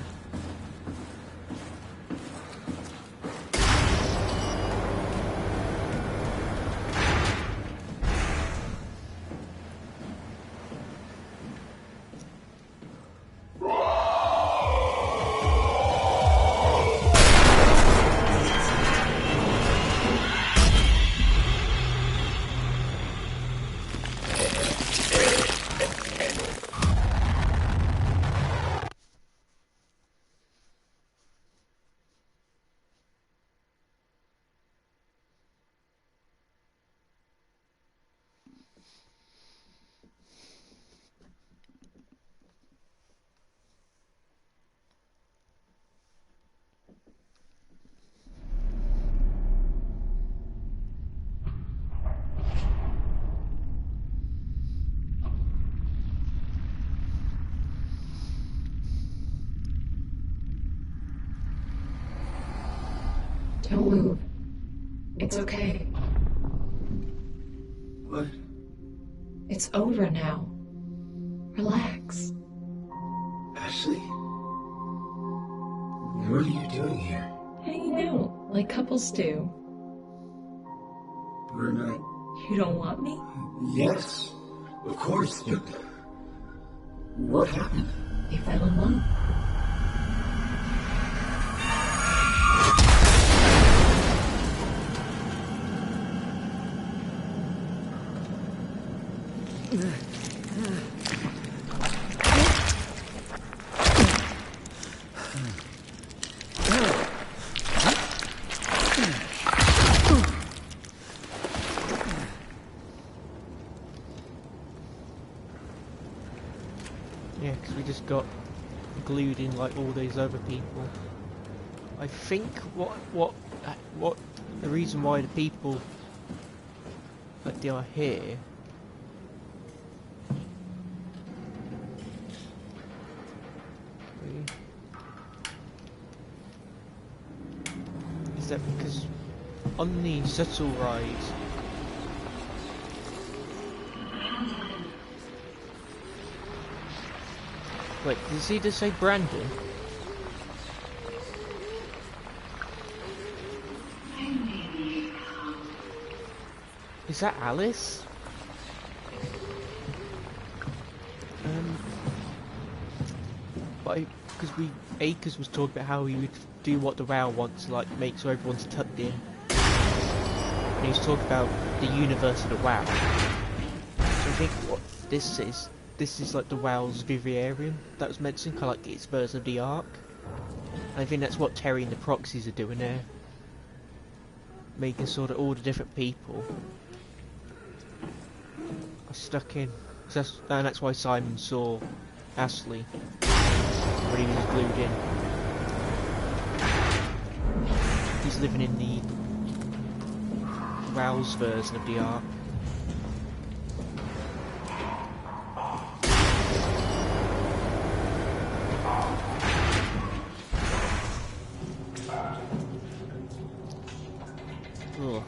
Speaker 10: Don't move. It's okay.
Speaker 3: What?
Speaker 10: It's over now. Relax.
Speaker 3: Ashley? What are you doing here?
Speaker 10: Hanging out, like couples do.
Speaker 3: We're not...
Speaker 10: You don't want me?
Speaker 3: Yes, of course, but... What happened?
Speaker 10: We fell in love.
Speaker 1: Yeah, because we just got glued in like all these other people. I think what the reason why the people that they are here is that because on the shuttle ride wait, did he just say Brandon? Is that Alice? But because Akers was talking about how he would do what the WoW wants, like make sure everyone's tucked in. And he was talking about the universe of the WoW. So I think what this is like the WoW's Vivarium that was mentioned, kind of like its version of the Ark. And I think that's what Terry and the proxies are doing there. Making sure that all the different people are stuck in. So that's why Simon saw Ashley when he was glued in. He's living in the WoW's version of the Ark. Ugh.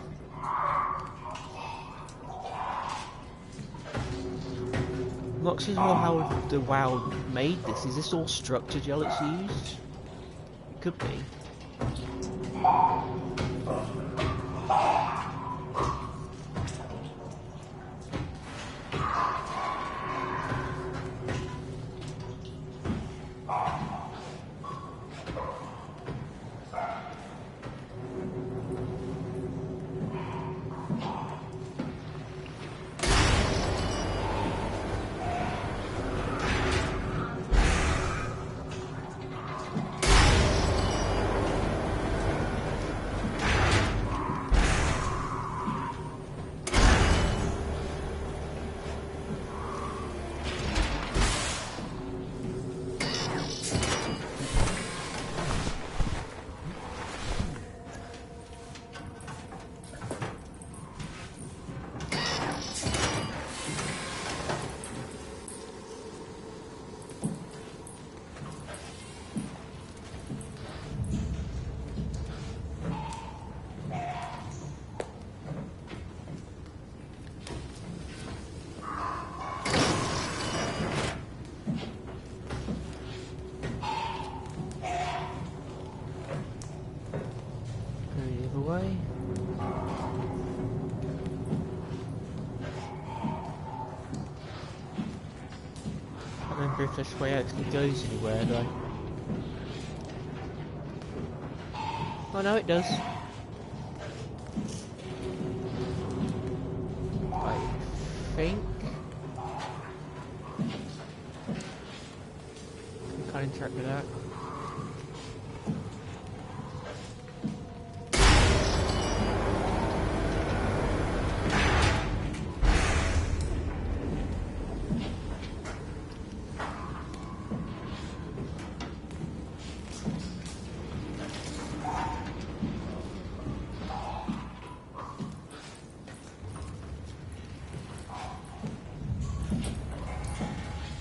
Speaker 1: I'm not sure how the WoW made this. Is this all structured gel it's used? It could be. way? I can't remember if this way actually goes anywhere though. Oh no, it does. I think. I can't interact with that.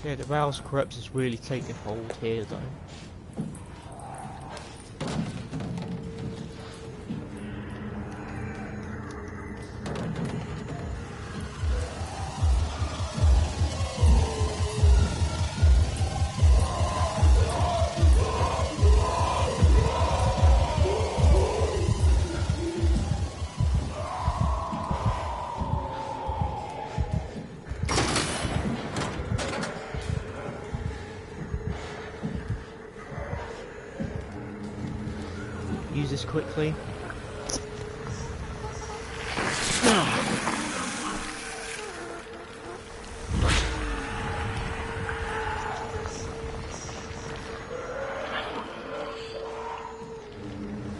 Speaker 1: Yeah, the Rails corrupts has really taken hold here though. Use this quickly.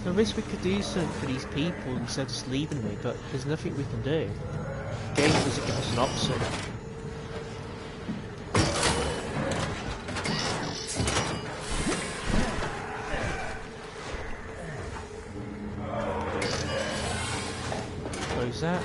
Speaker 1: I wish we could do something for these people instead of just leaving me, but there's nothing we can do. The game doesn't give us an option. Close that.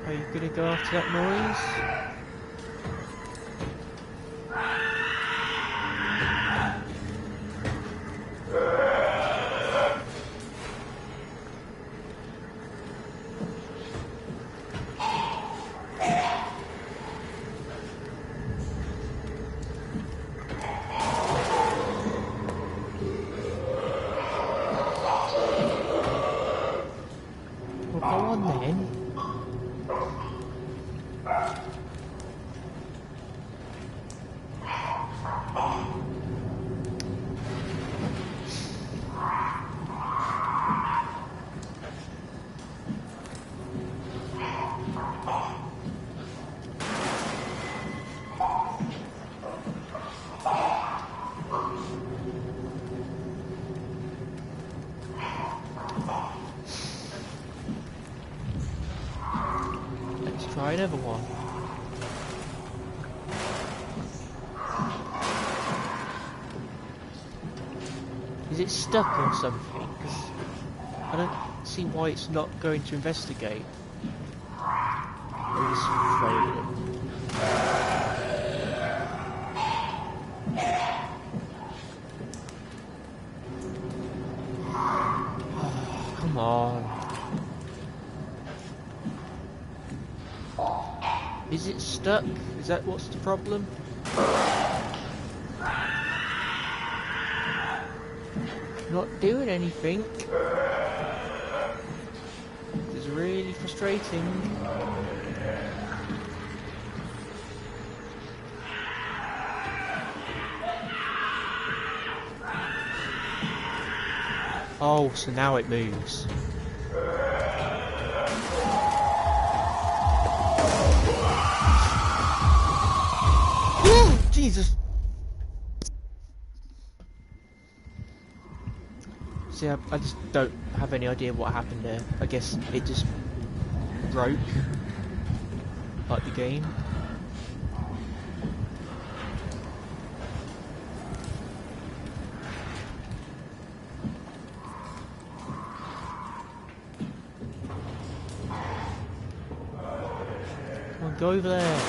Speaker 1: Are you gonna go after that noise? Well, go on then. Let's try another one. Is it stuck or something? Because I don't see why it's not going to investigate. Maybe it's failing. Come on. Is it stuck? Is that what's the problem? Not doing anything. It's really frustrating. Oh, so now it moves. Jesus! See, I just don't have any idea what happened there. I guess it just broke, like the game. Come on, go over there.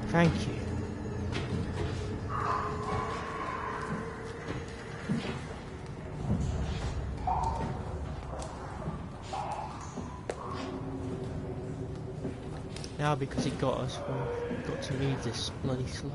Speaker 1: Thank you. Now because he got us, we've got to leave this bloody slow.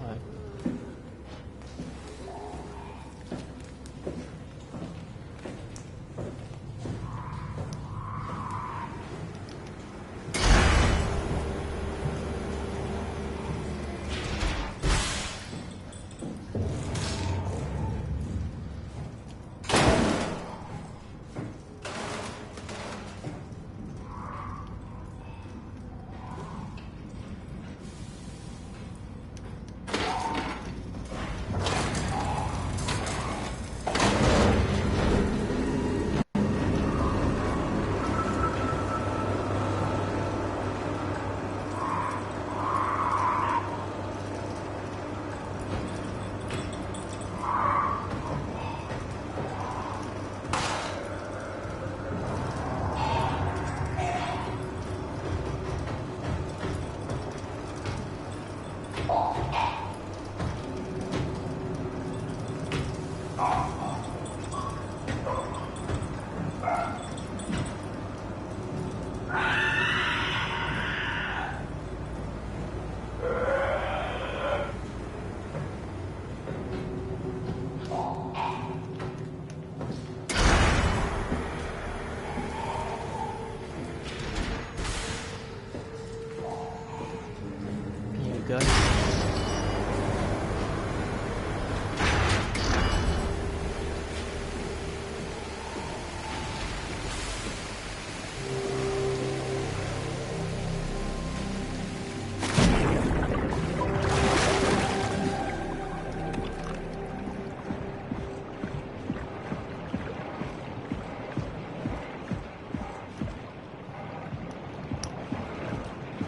Speaker 1: Go.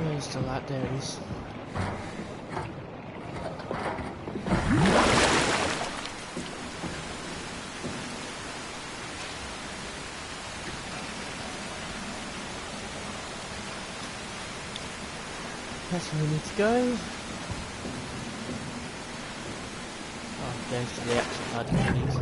Speaker 1: Where's the lad? There it is. That's where we need to go. Oh, there's the exit pad, please.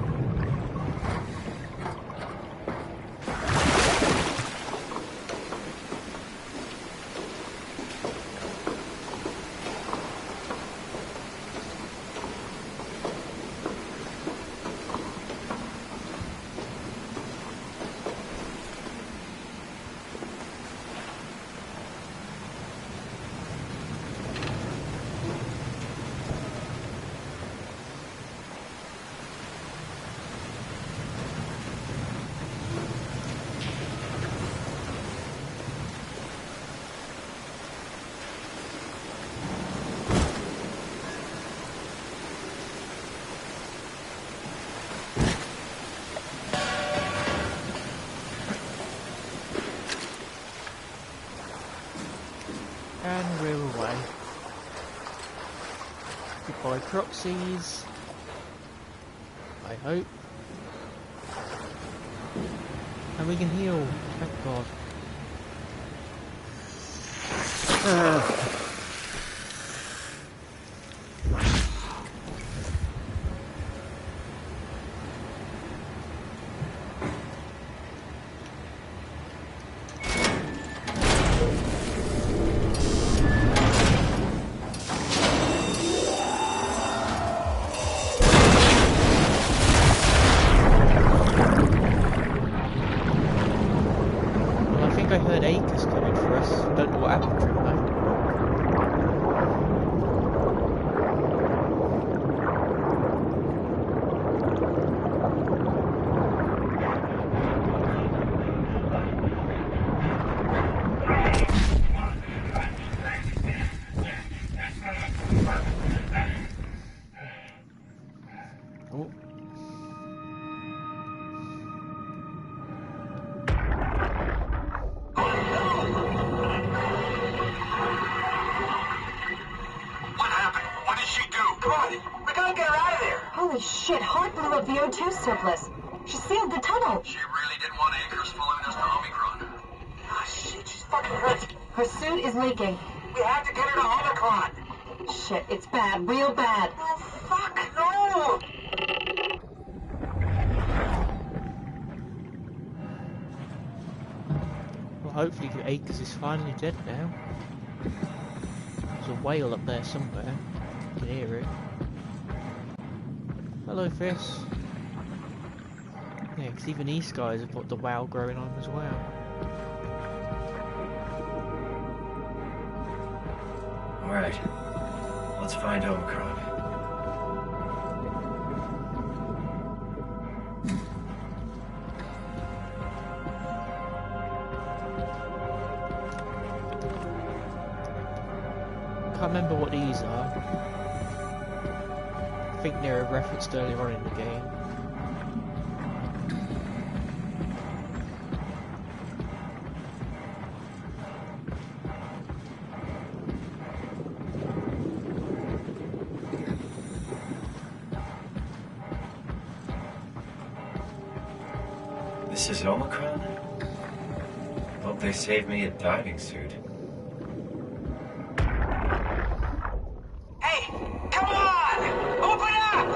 Speaker 1: And we're away. Goodbye proxies. I hope. And we can heal. Thank God.
Speaker 7: shit, Hart blew up the O2 surplus. She sealed the tunnel.
Speaker 4: She really didn't want anchors following us to Omicron.
Speaker 7: Oh, shit, she's fucking hurt. Her suit is leaking.
Speaker 9: We had to get her to Omicron.
Speaker 7: Shit, it's bad, real bad.
Speaker 9: Oh, fuck, no!
Speaker 1: Well, hopefully the Acres is finally dead now. There's a whale up there somewhere. You can hear it. Hello, Fish. Yeah, because even these guys have got the wow growing on as well.
Speaker 11: Alright, let's find Omicron.
Speaker 1: Can't remember what these are. I think they're referenced earlier on in the game.
Speaker 11: This is Omicron? Hope they saved me a diving suit.
Speaker 9: Hey, come on! Open up!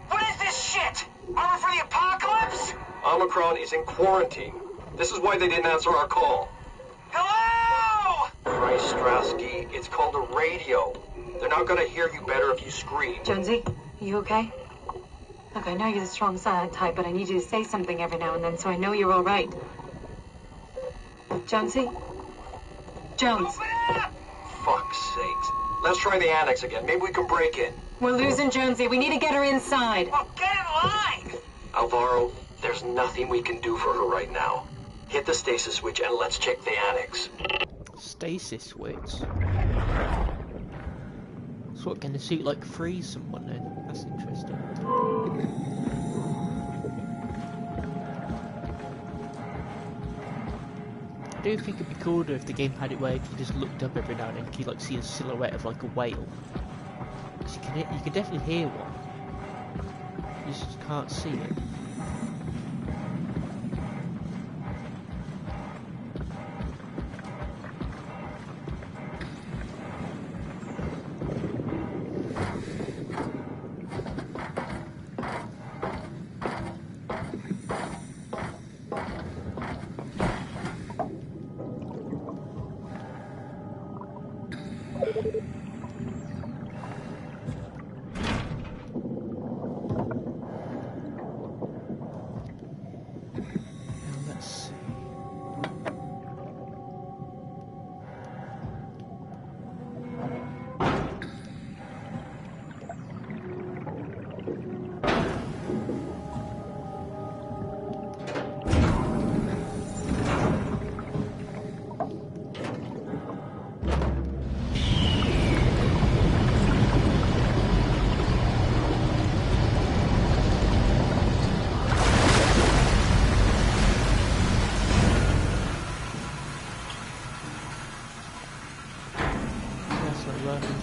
Speaker 9: What is this shit? Armor for the apocalypse?
Speaker 4: Omicron is in quarantine. This is why they didn't answer our call.
Speaker 9: Hello?
Speaker 4: Christ, Strasky, it's called a radio. They're not gonna hear you better if you scream.
Speaker 7: Jonesy, you okay? Look, I know you're the strong silent type, but I need you to say something every now and then so I know you're all right. Jonesy? Jones.
Speaker 9: Open up!
Speaker 4: Fuck's sakes. Let's try the annex again. Maybe we can break in.
Speaker 7: We're losing Jonesy. We need to get her inside.
Speaker 9: Well, get in line!
Speaker 4: Alvaro, there's nothing we can do for her right now. Hit the stasis switch and let's check the annex.
Speaker 1: Stasis switch? So what, can the suit like freeze someone then? That's interesting. I do think it'd be cooler if the game had it where if you just looked up every now and then you could like see a silhouette of like a whale. Because you can definitely hear one. You just can't see it.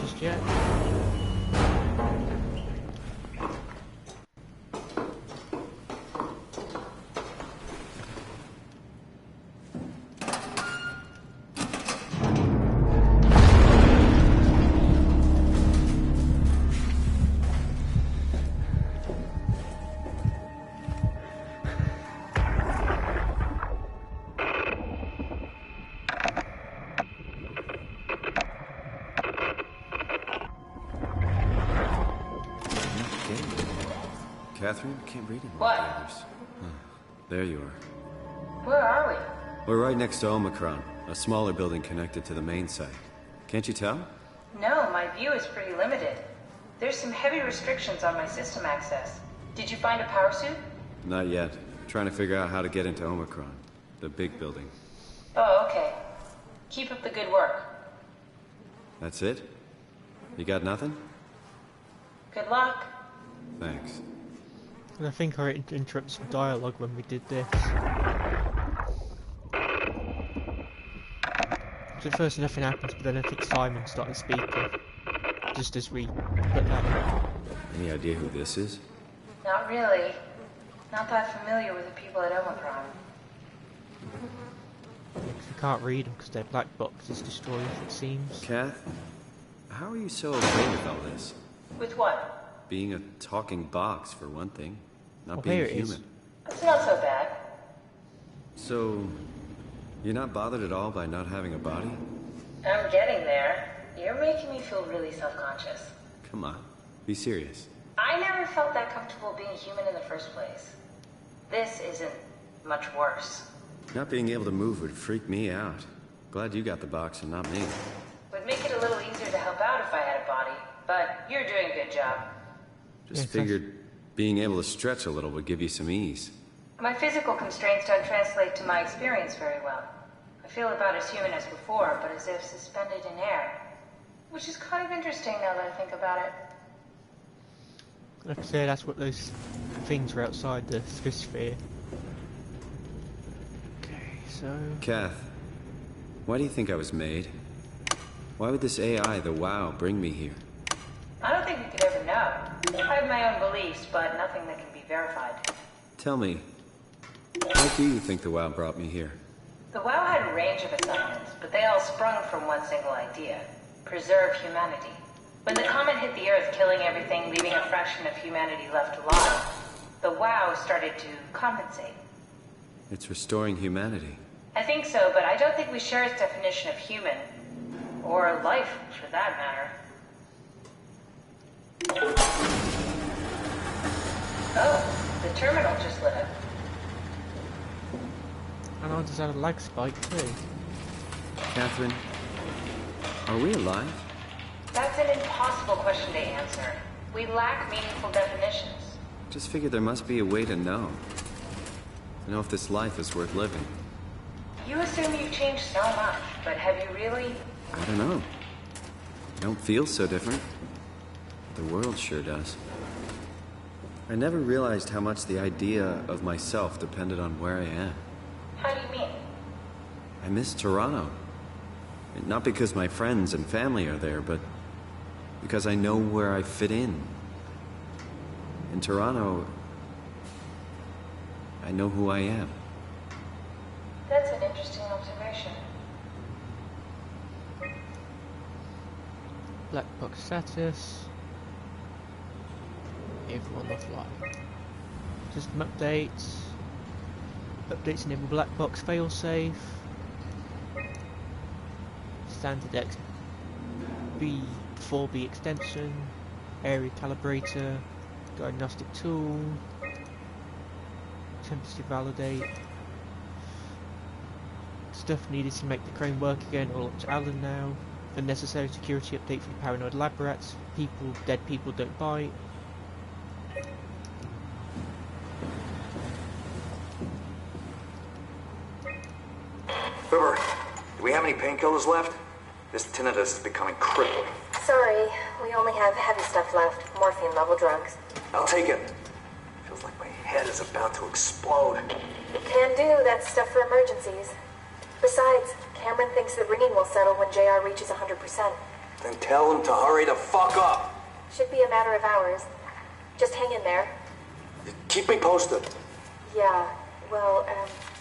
Speaker 1: Just yet.
Speaker 3: Catherine, can't read it.
Speaker 2: What?
Speaker 3: There you are.
Speaker 2: Where are we?
Speaker 3: We're right next to Omicron, a smaller building connected to the main site. Can't you tell?
Speaker 2: No, my view is pretty limited. There's some heavy restrictions on my system access. Did you find a power suit?
Speaker 3: Not yet. Trying to figure out how to get into Omicron, the big building.
Speaker 2: Oh, okay. Keep up the good work.
Speaker 3: That's it? You got nothing?
Speaker 2: Good luck.
Speaker 3: Thanks.
Speaker 1: And I think I interrupted some dialogue when we did this. So at first nothing happens, but then I think Simon started speaking. Just as we put that in.
Speaker 3: Any idea who this is?
Speaker 2: Not really. Not that familiar with the people at Omicron.
Speaker 1: You can't read them because their black box is destroyed, it seems.
Speaker 3: Kath, how are you so okay with all this?
Speaker 2: With what?
Speaker 3: Being a talking box, for one thing. Not
Speaker 1: Well,
Speaker 3: being
Speaker 1: here it is.
Speaker 3: human.
Speaker 2: It's not so bad.
Speaker 3: So, you're not bothered at all by not having a body?
Speaker 2: I'm getting there. You're making me feel really self-conscious.
Speaker 3: Come on, be serious.
Speaker 2: I never felt that comfortable being human in the first place. This isn't much worse.
Speaker 3: Not being able to move would freak me out. Glad you got the box and not me.
Speaker 2: Would make it a little easier to help out if I had a body, but you're doing a good job.
Speaker 3: Just figured being able to stretch a little would give you some ease.
Speaker 2: My physical constraints don't translate to my experience very well. I feel about as human as before, but as if suspended in air. Which is kind of interesting now that I think about it.
Speaker 1: Like I say, that's what those things were outside the sphere. Okay, so...
Speaker 3: Kath, why do you think I was made? Why would this AI, the WoW, bring me here?
Speaker 2: I don't think we could ever know. I have my own beliefs, but nothing that can be verified.
Speaker 3: Tell me, why do you think the WoW brought me here?
Speaker 2: The WoW had a range of assignments, but they all sprung from one single idea. Preserve humanity. When the comet hit the Earth, killing everything, leaving a fraction of humanity left alive, the WoW started to compensate.
Speaker 3: It's restoring humanity.
Speaker 2: I think so, but I don't think we share its definition of human. Or life, for that matter. Oh, the terminal just lit up.
Speaker 1: And I just had a lag spike too.
Speaker 3: Catherine, are we alive?
Speaker 2: That's an impossible question to answer. We lack meaningful definitions.
Speaker 3: Just figured there must be a way to know. To know if this life is worth living.
Speaker 2: You assume you've changed so much, but have you really?
Speaker 3: I don't know. I don't feel so different. The world sure does. I never realized how much the idea of myself depended on where I am.
Speaker 2: How do you mean?
Speaker 3: I miss Toronto. Not because my friends and family are there, but because I know where I fit in. In Toronto, I know who I am.
Speaker 2: That's an interesting observation.
Speaker 1: Black box status. Everyone offline. System updates. Updates enable black box failsafe. Standard X B4B extension. Area calibrator. Diagnostic tool. Temperature validate. Stuff needed to make the crane work again, all up to Alan now. Unnecessary security update for the paranoid lab rats. Dead people don't bite.
Speaker 6: River, do we have any painkillers left? This tinnitus is becoming crippling.
Speaker 5: Sorry, we only have heavy stuff left. Morphine level drugs.
Speaker 6: I'll take it. Feels like my head is about to explode.
Speaker 5: Can do, that's stuff for emergencies. Besides, Cameron thinks the ringing will settle when JR reaches 100%.
Speaker 6: Then tell him to hurry the fuck up.
Speaker 5: Should be a matter of hours. Just hang in there.
Speaker 6: Keep me posted.
Speaker 5: Yeah, well,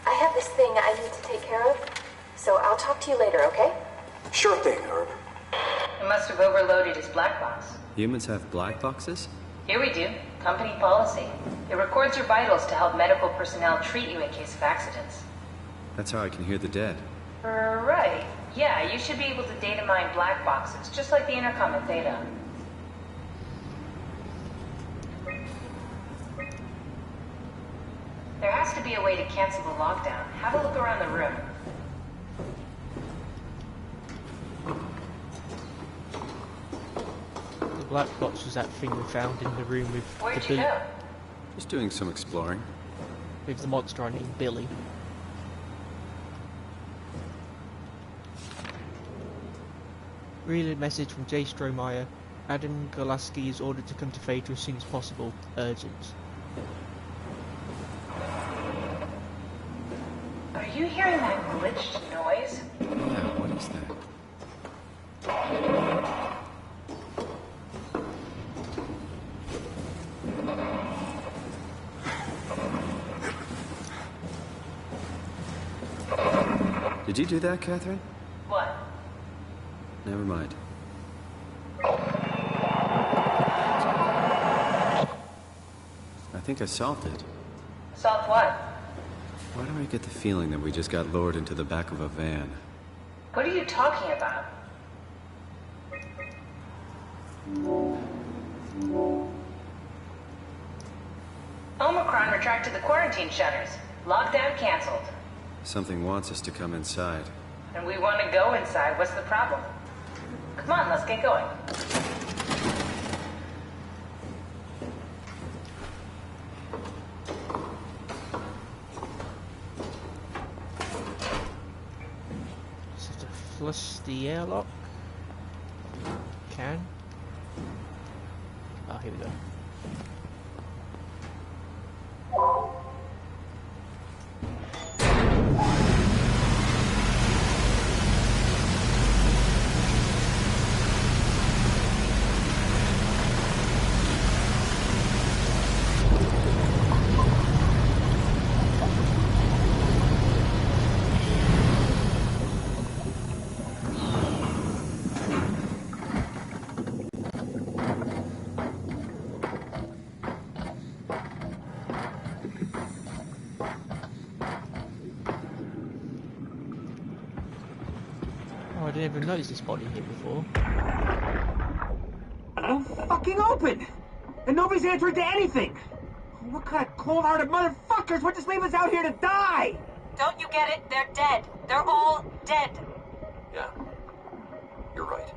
Speaker 5: I have this thing I need to take care of, so I'll talk to you later, okay?
Speaker 6: Sure thing, Herb.
Speaker 2: It must have overloaded his black box.
Speaker 3: Humans have black boxes?
Speaker 2: Here we do. Company policy. It records your vitals to help medical personnel treat you in case of accidents.
Speaker 3: That's how I can hear the dead.
Speaker 2: Right. Yeah, you should be able to data mine black boxes, just like the intercom at Theta. There has to be a way to cancel the lockdown. Have a look around the room.
Speaker 1: The black box was that thing we found in the room with
Speaker 2: Where'd
Speaker 1: the
Speaker 2: you go?
Speaker 3: Just doing some exploring.
Speaker 1: with the monster on it, Billy. Relay message from J. Strohmeyer. Adam Golaski is ordered to come to Theta as soon as possible. Urgent.
Speaker 2: Are you hearing that glitched noise?
Speaker 3: Yeah, what is that? Did you do that, Catherine?
Speaker 2: What?
Speaker 3: Never mind. I think I solved it.
Speaker 2: Solved what?
Speaker 3: Why do I get the feeling that we just got lowered into the back of a van?
Speaker 2: What are you talking about? Omicron retracted the quarantine shutters. Lockdown canceled.
Speaker 3: Something wants us to come inside.
Speaker 2: And we want to go inside. What's the problem? Come on, let's get going.
Speaker 1: So to flush the airlock. Can. Oh, here we go. Oh, I didn't even notice this body here before.
Speaker 9: Won't fucking open! And nobody's answering to anything! What kind of cold-hearted motherfuckers would just leave us out here to die?
Speaker 5: Don't you get it? They're dead. They're all dead.
Speaker 12: Yeah. You're right.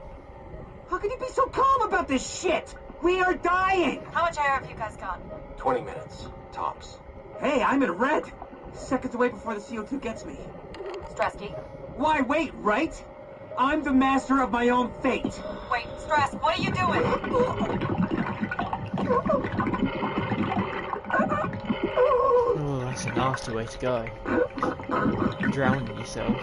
Speaker 9: How can you be so calm about this shit? We are dying!
Speaker 5: How much air have you guys got?
Speaker 12: 20 minutes. Tops.
Speaker 9: Hey, I'm in red. Seconds away before the CO2 gets me.
Speaker 5: Stresky.
Speaker 9: Why wait, right? I'm the master of my own fate.
Speaker 5: Wait, Stress, what are you doing?
Speaker 1: Oh, that's a nasty way to go. Drowning yourself.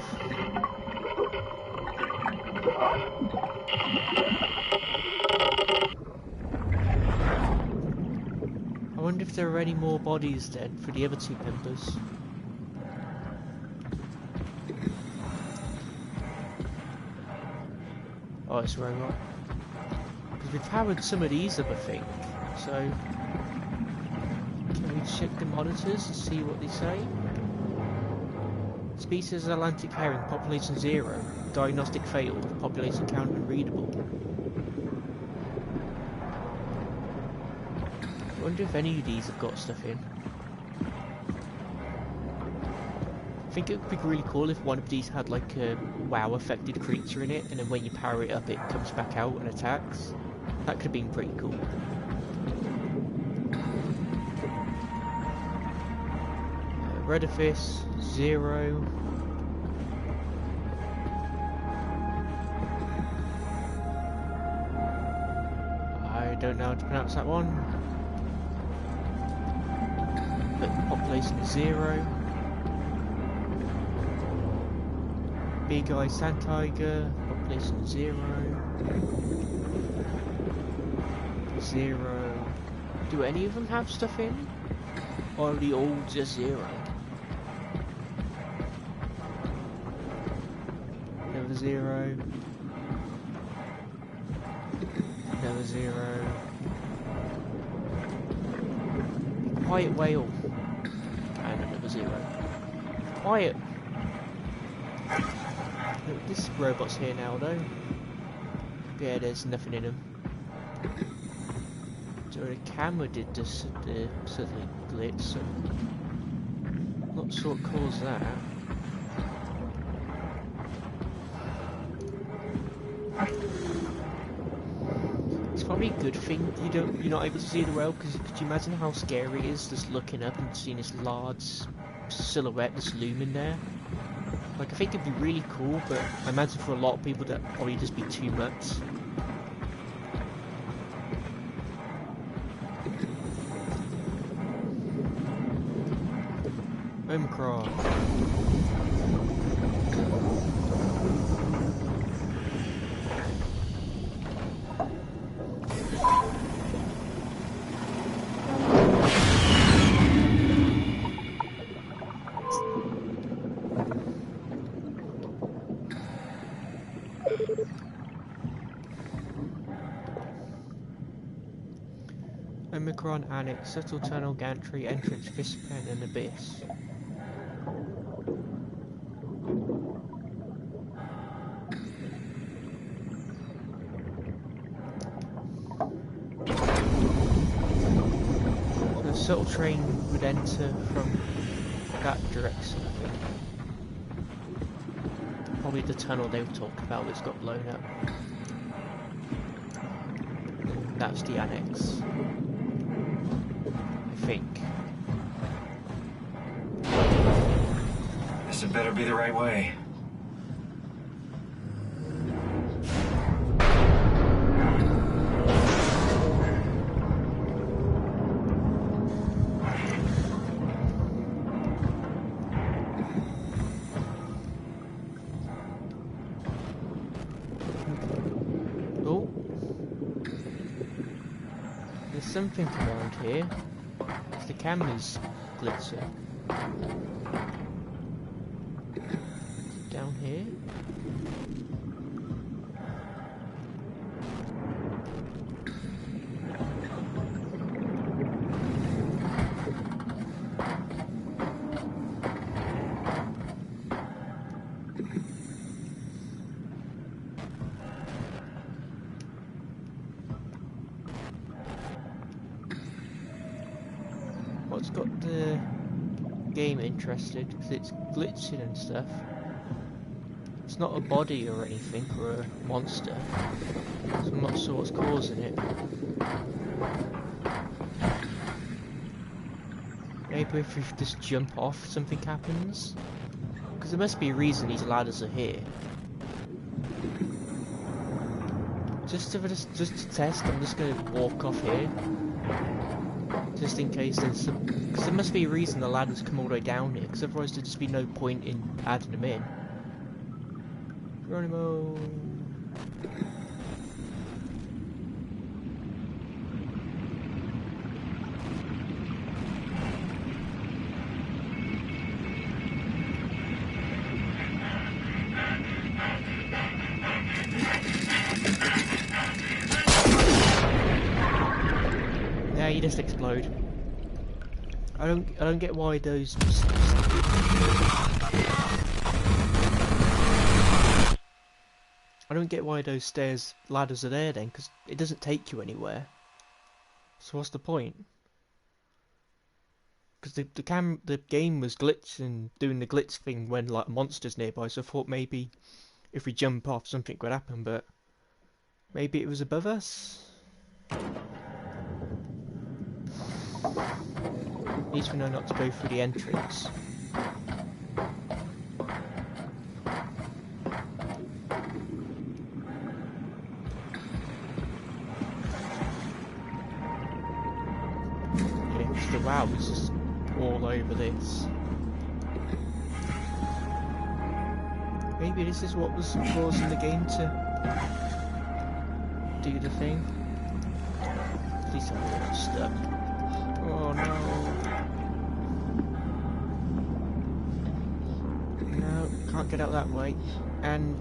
Speaker 1: I wonder if there are any more bodies then for the other two members. Oh, it's robot. Because we've powered some of these up, I think. So, can we check the monitors and see what they say? Species Atlantic herring, population 0. Diagnostic failed, population count unreadable. I wonder if any of these have got stuff in. I think it would be really cool if one of these had like a WoW affected creature in it, and then when you power it up it comes back out and attacks. That could have been pretty cool. Redifice, 0. I don't know how to pronounce that one. But population 0. Big Eye Sand Tiger, population 0. 0. Do any of them have stuff in? Or are they all just 0? Another 0. Another 0. Quiet whale. And another 0. Quiet. Look, this robot's here now though. Yeah, there's nothing in him. So the camera did this suddenly glitch, so not sure what caused that. It's probably a good thing you're not able to see the whale, because could you imagine how scary it is just looking up and seeing this large silhouette just looming there? Like, I think it'd be really cool, but I imagine for a lot of people that'd probably just be too much. Omicron. Omicron Annex, Subtle Tunnel, Gantry, Entrance, Vispan and Abyss. So the subtle train would enter from that direction, I think. Probably the tunnel they were talking about that's got blown up. That's the annex. I think.
Speaker 11: This had better be the right way.
Speaker 1: Oh. There's something around here. The camera's glitzing. Down here. What's got the game interested? Because it's glitching and stuff. It's not a body or anything, or a monster. So I'm not sure what's causing it. Maybe if we just jump off, something happens? Because there must be a reason these ladders are here. Just to test, I'm just going to walk off here. Just in case there's some... Because there must be a reason the ladders come all the way down here, because otherwise there'd just be no point in adding them in. Geronimo... Yeah, you just explode. I don't get why those... I don't get why those ladders are there then, because it doesn't take you anywhere. So what's the point? Because the game was glitching, doing the glitch thing when like monsters nearby, so I thought maybe if we jump off something would happen, but maybe it was above us? At least we know not to go through the entrance. Yeah, Mr. Wow is just all over this. Maybe this is what was causing the game to do the thing. At least I'm not stuck. Oh no. No, can't get out that way. And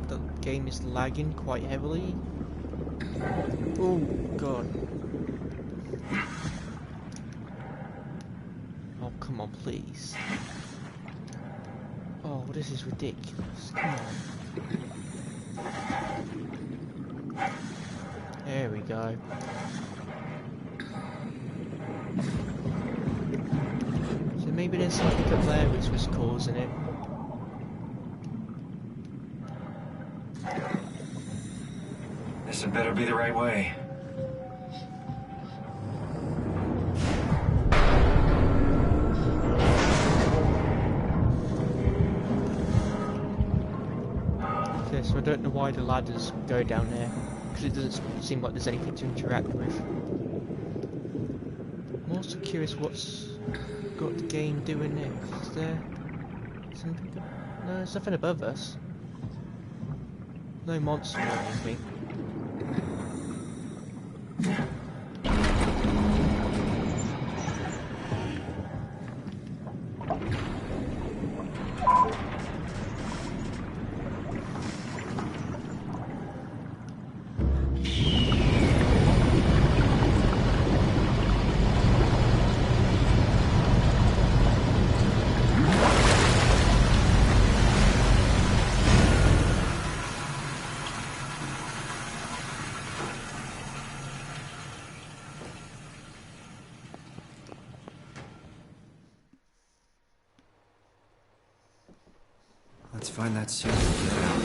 Speaker 1: the game is lagging quite heavily. Oh god. Oh come on, please. Oh, this is ridiculous. Come on. There we go. So maybe there's something up there which was causing it.
Speaker 11: This had better be the right way.
Speaker 1: Okay, so I don't know why the ladders go down there, because it doesn't seem like there's anything to interact with. I'm also curious what's got the game doing next. Is there something? No, there's nothing above us. No monster or anything.
Speaker 3: Let's find that suit and get out.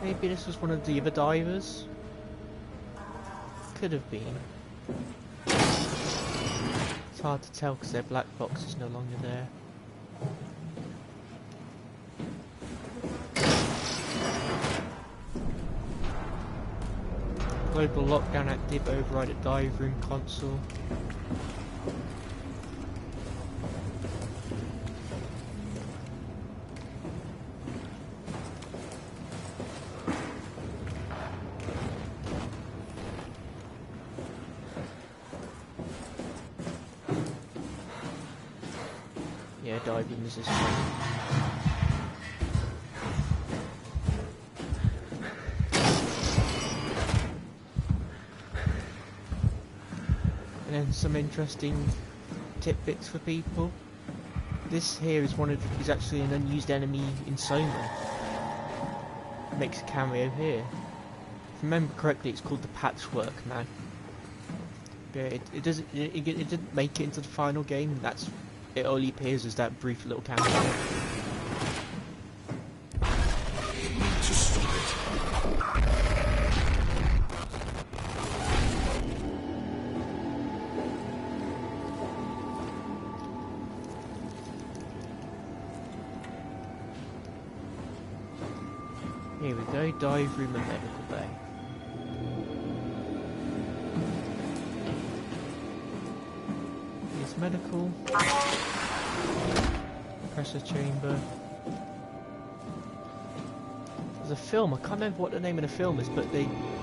Speaker 1: Maybe this was one of the other divers? Could have been. It's hard to tell because their black box is no longer there. Global lockdown active, override at dive room console. Yeah, diving is this one. And then some interesting tidbits for people. This here is is actually an unused enemy in SOMA. Makes a cameo here. If I remember correctly, it's called the Patchwork Man. But it didn't make it into the final game. It only appears as that brief little cameo.
Speaker 13: To stop it.
Speaker 1: Here we go, dive room and medical bay. Here's medical. Pressure chamber. There's a film, I can't remember what the name of the film is, but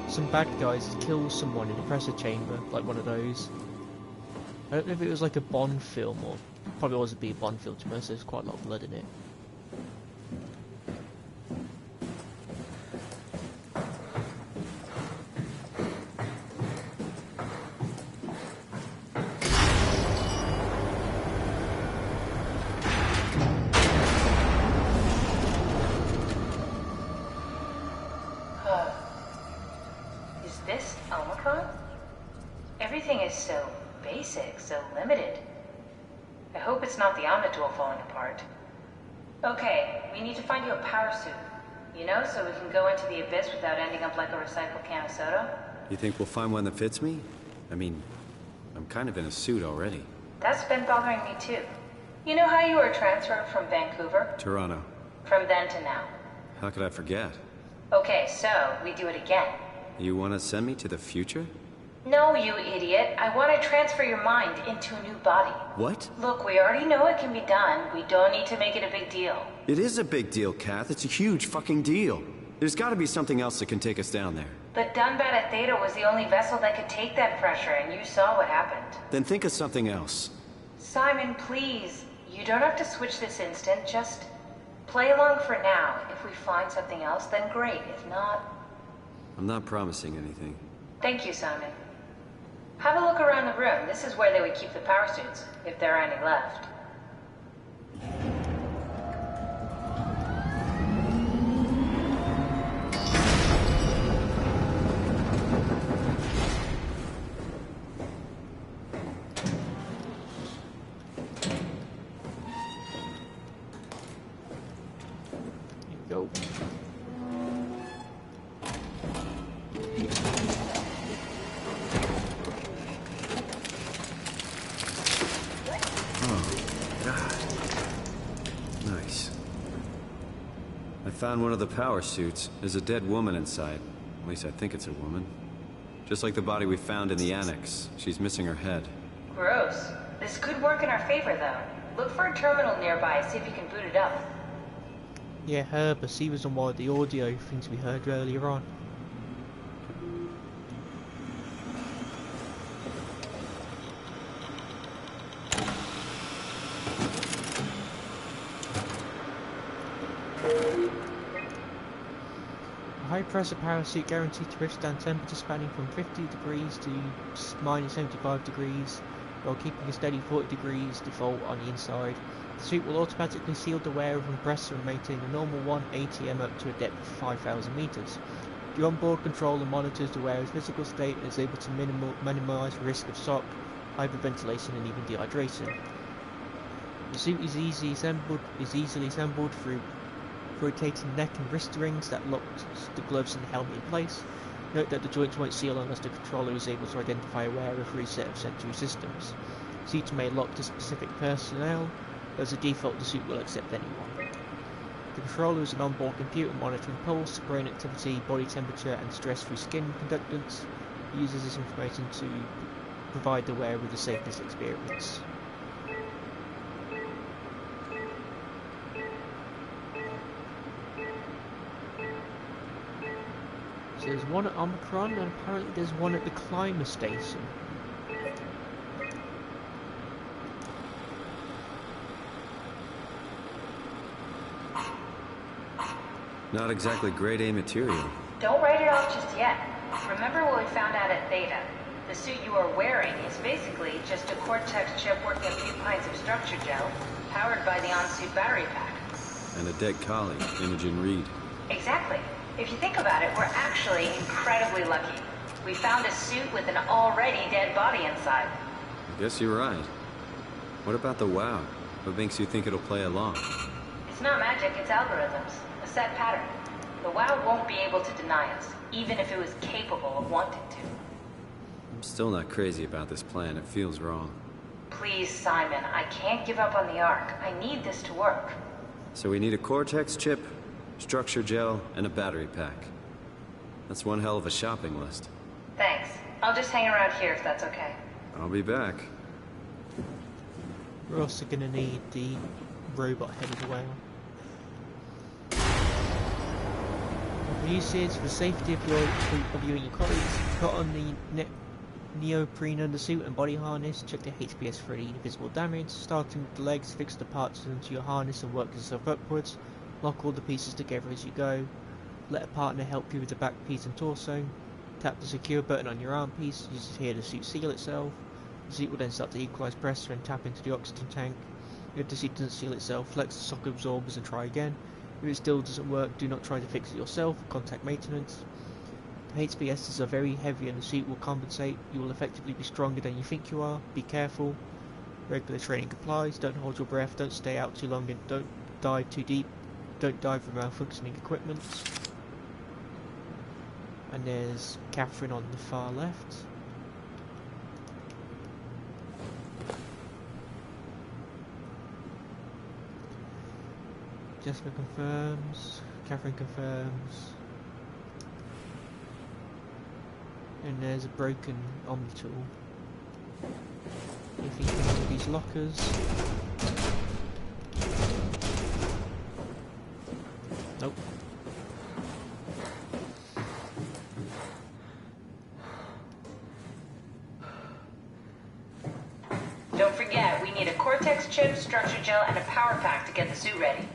Speaker 1: some bad guys kill someone in a pressure chamber, like one of those. I don't know if it was like a Bond film, or probably wasn't be a Bond film to most, there's quite a lot of blood in it.
Speaker 2: Is this Omicron? Everything is so basic, so limited. I hope it's not the Omnitool falling apart. Okay, we need to find you a power suit. You know, so we can go into the abyss without ending up like a recycled can of soda.
Speaker 3: You think we'll find one that fits me? I mean, I'm kind of in a suit already.
Speaker 2: That's been bothering me too. You know how you were transferred from Vancouver?
Speaker 3: Toronto.
Speaker 2: From then to now.
Speaker 3: How could I forget?
Speaker 2: Okay, so we do it again.
Speaker 3: You want to send me to the future?
Speaker 2: No, you idiot. I want to transfer your mind into a new body.
Speaker 3: What?
Speaker 2: Look, we already know it can be done. We don't need to make it a big deal.
Speaker 3: It is a big deal, Kath. It's a huge fucking deal. There's got to be something else that can take us down there.
Speaker 2: The Dunbat at Theta was the only vessel that could take that pressure, and you saw what happened.
Speaker 3: Then think of something else.
Speaker 2: Simon, please. You don't have to switch this instant. Just play along for now. If we find something else, then great. If not...
Speaker 3: I'm not promising anything.
Speaker 2: Thank you, Simon. Have a look around the room. This is where they would keep the power suits, if there are any left.
Speaker 1: Go.
Speaker 3: Found one of the power suits. There's a dead woman inside. At least I think it's a woman. Just like the body we found in the annex. She's missing her head.
Speaker 2: Gross. This could work in our favor, though. Look for a terminal nearby, see if you can boot it up.
Speaker 1: Yeah, Herbus, he was on one of the audio things we heard earlier on. high pressure power suit guaranteed to withstand temperatures spanning from 50 degrees to minus 75 degrees, while keeping a steady 40 degrees default on the inside. The suit will automatically seal the wearer from pressure and maintain a normal 1 ATM up to a depth of 5,000 meters. The onboard controller monitors the wearer's physical state and is able to minimize risk of shock, hyperventilation and even dehydration. The suit is easily assembled through rotating neck and wrist rings that lock the gloves and the helmet in place. Note that the joints won't seal unless the controller is able to identify a wearer through a set of sensory systems. Suits may lock to specific personnel, but as a default the suit will accept anyone. The controller is an onboard computer monitoring pulse, brain activity, body temperature and stress through skin conductance. It uses this information to provide the wearer with a safest experience. So there's one at Omicron and apparently there's one at the climber station.
Speaker 3: Not exactly grade A material.
Speaker 2: Don't write it off just yet. Remember what we found out at Theta? The suit you are wearing is basically just a Cortex chip working a few pints of structure gel, powered by the on-suit battery pack.
Speaker 3: And a dead collie, Imogen Reed.
Speaker 2: Exactly. If you think about it, we're actually incredibly lucky. We found a suit with an already dead body inside.
Speaker 3: I guess you're right. What about the WoW? What makes you think it'll play along?
Speaker 2: It's not magic, it's algorithms. A set pattern. The WoW won't be able to deny us, even if it was capable of wanting to.
Speaker 3: I'm still not crazy about this plan. It feels wrong.
Speaker 2: Please, Simon, I can't give up on the Ark. I need this to work.
Speaker 3: So we need a Cortex chip, structure gel, and a battery pack. That's one hell of a shopping list.
Speaker 2: Thanks. I'll just hang around here if that's okay.
Speaker 3: I'll be back.
Speaker 1: We're also gonna need the robot-headed whale. Usage for the safety of you and your colleagues. Put on the neoprene undersuit and body harness. Check the HPS for any invisible damage. Starting with the legs, fix the parts into your harness and work yourself upwards. Lock all the pieces together as you go. Let a partner help you with the back piece and torso. Tap the secure button on your arm piece. Use it here to suit seal itself. The suit will then start to equalize pressure and tap into the oxygen tank. If the suit doesn't seal itself, flex the socket absorbers and try again. If it still doesn't work, do not try to fix it yourself, contact maintenance. The HPSs are very heavy and the suit will compensate. You will effectively be stronger than you think you are. Be careful. Regular training applies. Don't hold your breath, don't stay out too long and don't dive too deep. Don't dive with malfunctioning equipment. And there's Catherine on the far left. Jessica confirms, Catherine confirms, and there's a broken Omni-tool. If you can into these lockers. Nope.
Speaker 2: Don't forget, we need a Cortex chip, structure gel, and a power pack to get the suit ready.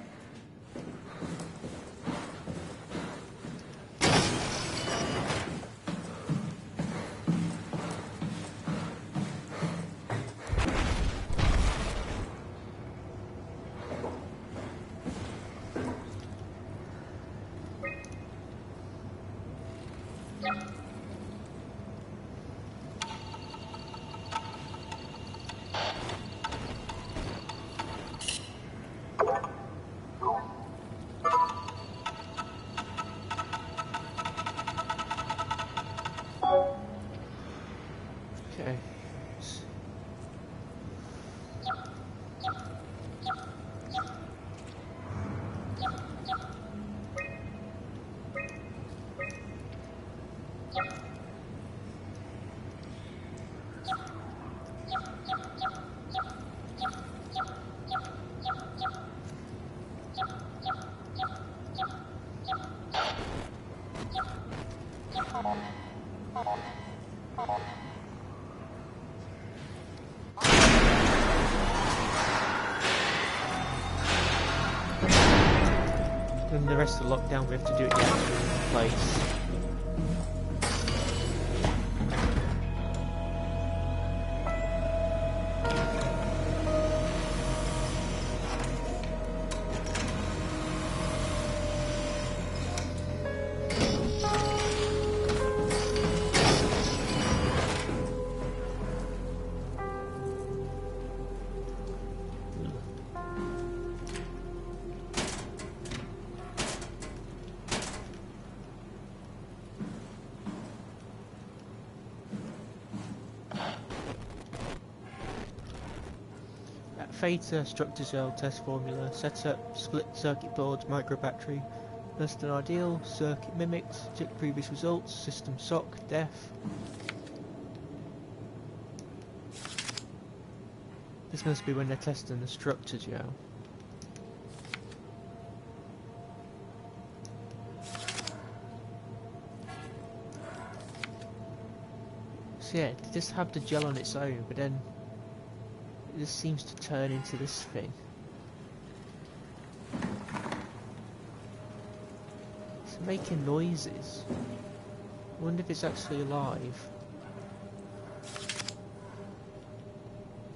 Speaker 1: Given the rest of the lockdown, we have to do it in the actual place. Theta, structure gel, test formula, setup, split circuit boards, micro battery, less than ideal, circuit mimics, check previous results, system SOC, def. This must be when they're testing the structure gel. So yeah, they just have the gel on its own, but then it just seems to turn into this thing. It's making noises. I wonder if it's actually alive.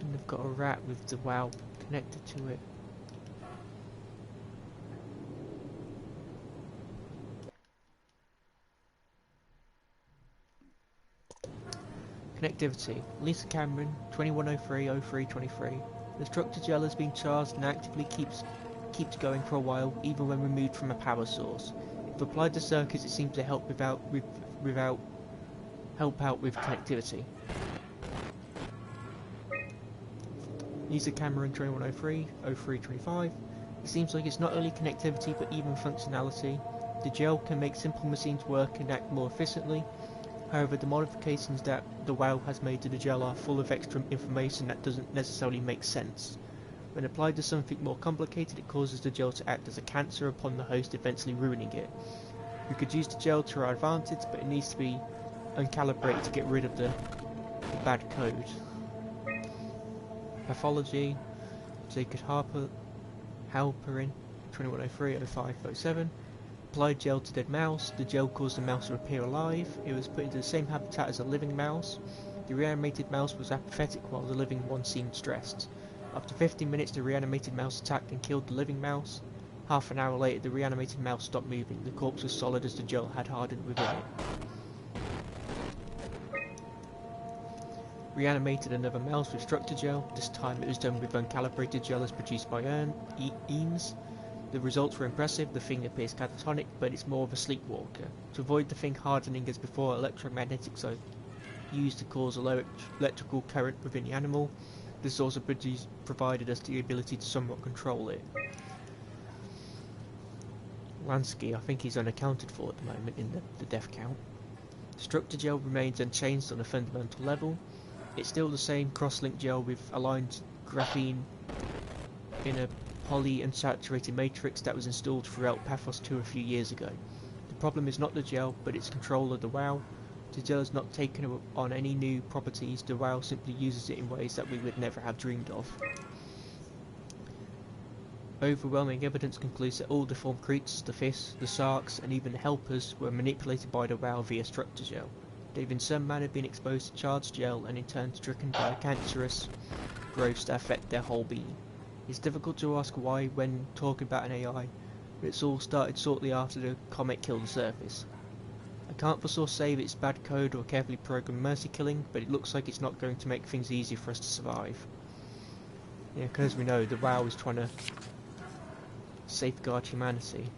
Speaker 1: And they've got a rat with the WoW connected to it. Connectivity. Lisa Cameron, 2103-0323. The structure gel has been charged and actively keeps going for a while, even when removed from a power source. If applied to circuits, it seems to help out with connectivity. Lisa Cameron, 2103-0325. It seems like it's not only connectivity but even functionality. The gel can make simple machines work and act more efficiently. However, the modifications that the WoW has made to the gel are full of extra information that doesn't necessarily make sense. When applied to something more complicated, it causes the gel to act as a cancer upon the host, eventually ruining it. We could use the gel to our advantage, but it needs to be uncalibrated to get rid of the bad code. Pathology, Jacob Halperin, 2103-0507. Applied gel to dead mouse. The gel caused the mouse to appear alive. It was put into the same habitat as a living mouse. The reanimated mouse was apathetic while the living one seemed stressed. After 15 minutes, the reanimated mouse attacked and killed the living mouse. Half an hour later, the reanimated mouse stopped moving. The corpse was solid as the gel had hardened within it. Reanimated another mouse with structure gel. This time it was done with uncalibrated gel as produced by Eames. The results were impressive. The thing appears catatonic, but it's more of a sleepwalker. To avoid the thing hardening as before, electromagnetics are used to cause a low electrical current within the animal. This also provided us the ability to somewhat control it. Lansky, I think he's unaccounted for at the moment in the death count. Structure gel remains unchanged on a fundamental level. It's still the same cross-link gel with aligned graphene in a polyunsaturated matrix that was installed throughout Pathos 2 a few years ago. The problem is not the gel, but its control of the WoW. The gel has not taken on any new properties. The WoW simply uses it in ways that we would never have dreamed of. Overwhelming evidence concludes that all deformed creatures, the fists, the sarks, and even the helpers were manipulated by the WoW via structure gel. They've in some manner been exposed to charged gel and in turn stricken by cancerous growths that affect their whole being. It's difficult to ask why when talking about an AI, but it's all started shortly after the comet killed the surface. I can't for sure say that it's bad code or carefully programmed mercy killing, but it looks like it's not going to make things easier for us to survive. Yeah, because we know the WoW is trying to safeguard humanity.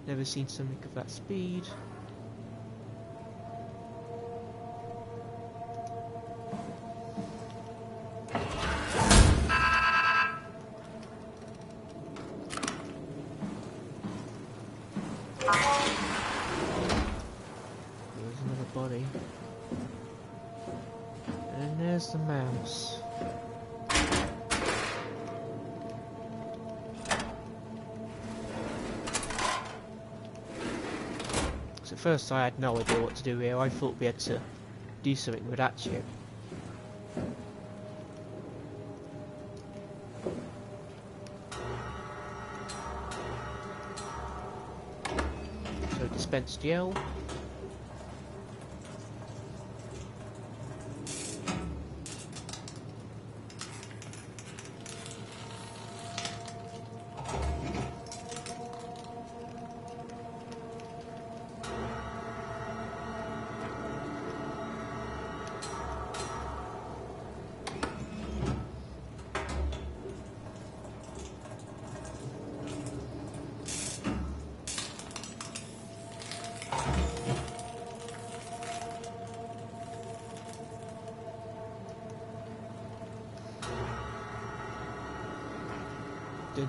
Speaker 1: Never seen something of that speed. There's another body. And there's the mouse. So at first I had no idea what to do here. I thought we had to do something with that ship. dispensed gel.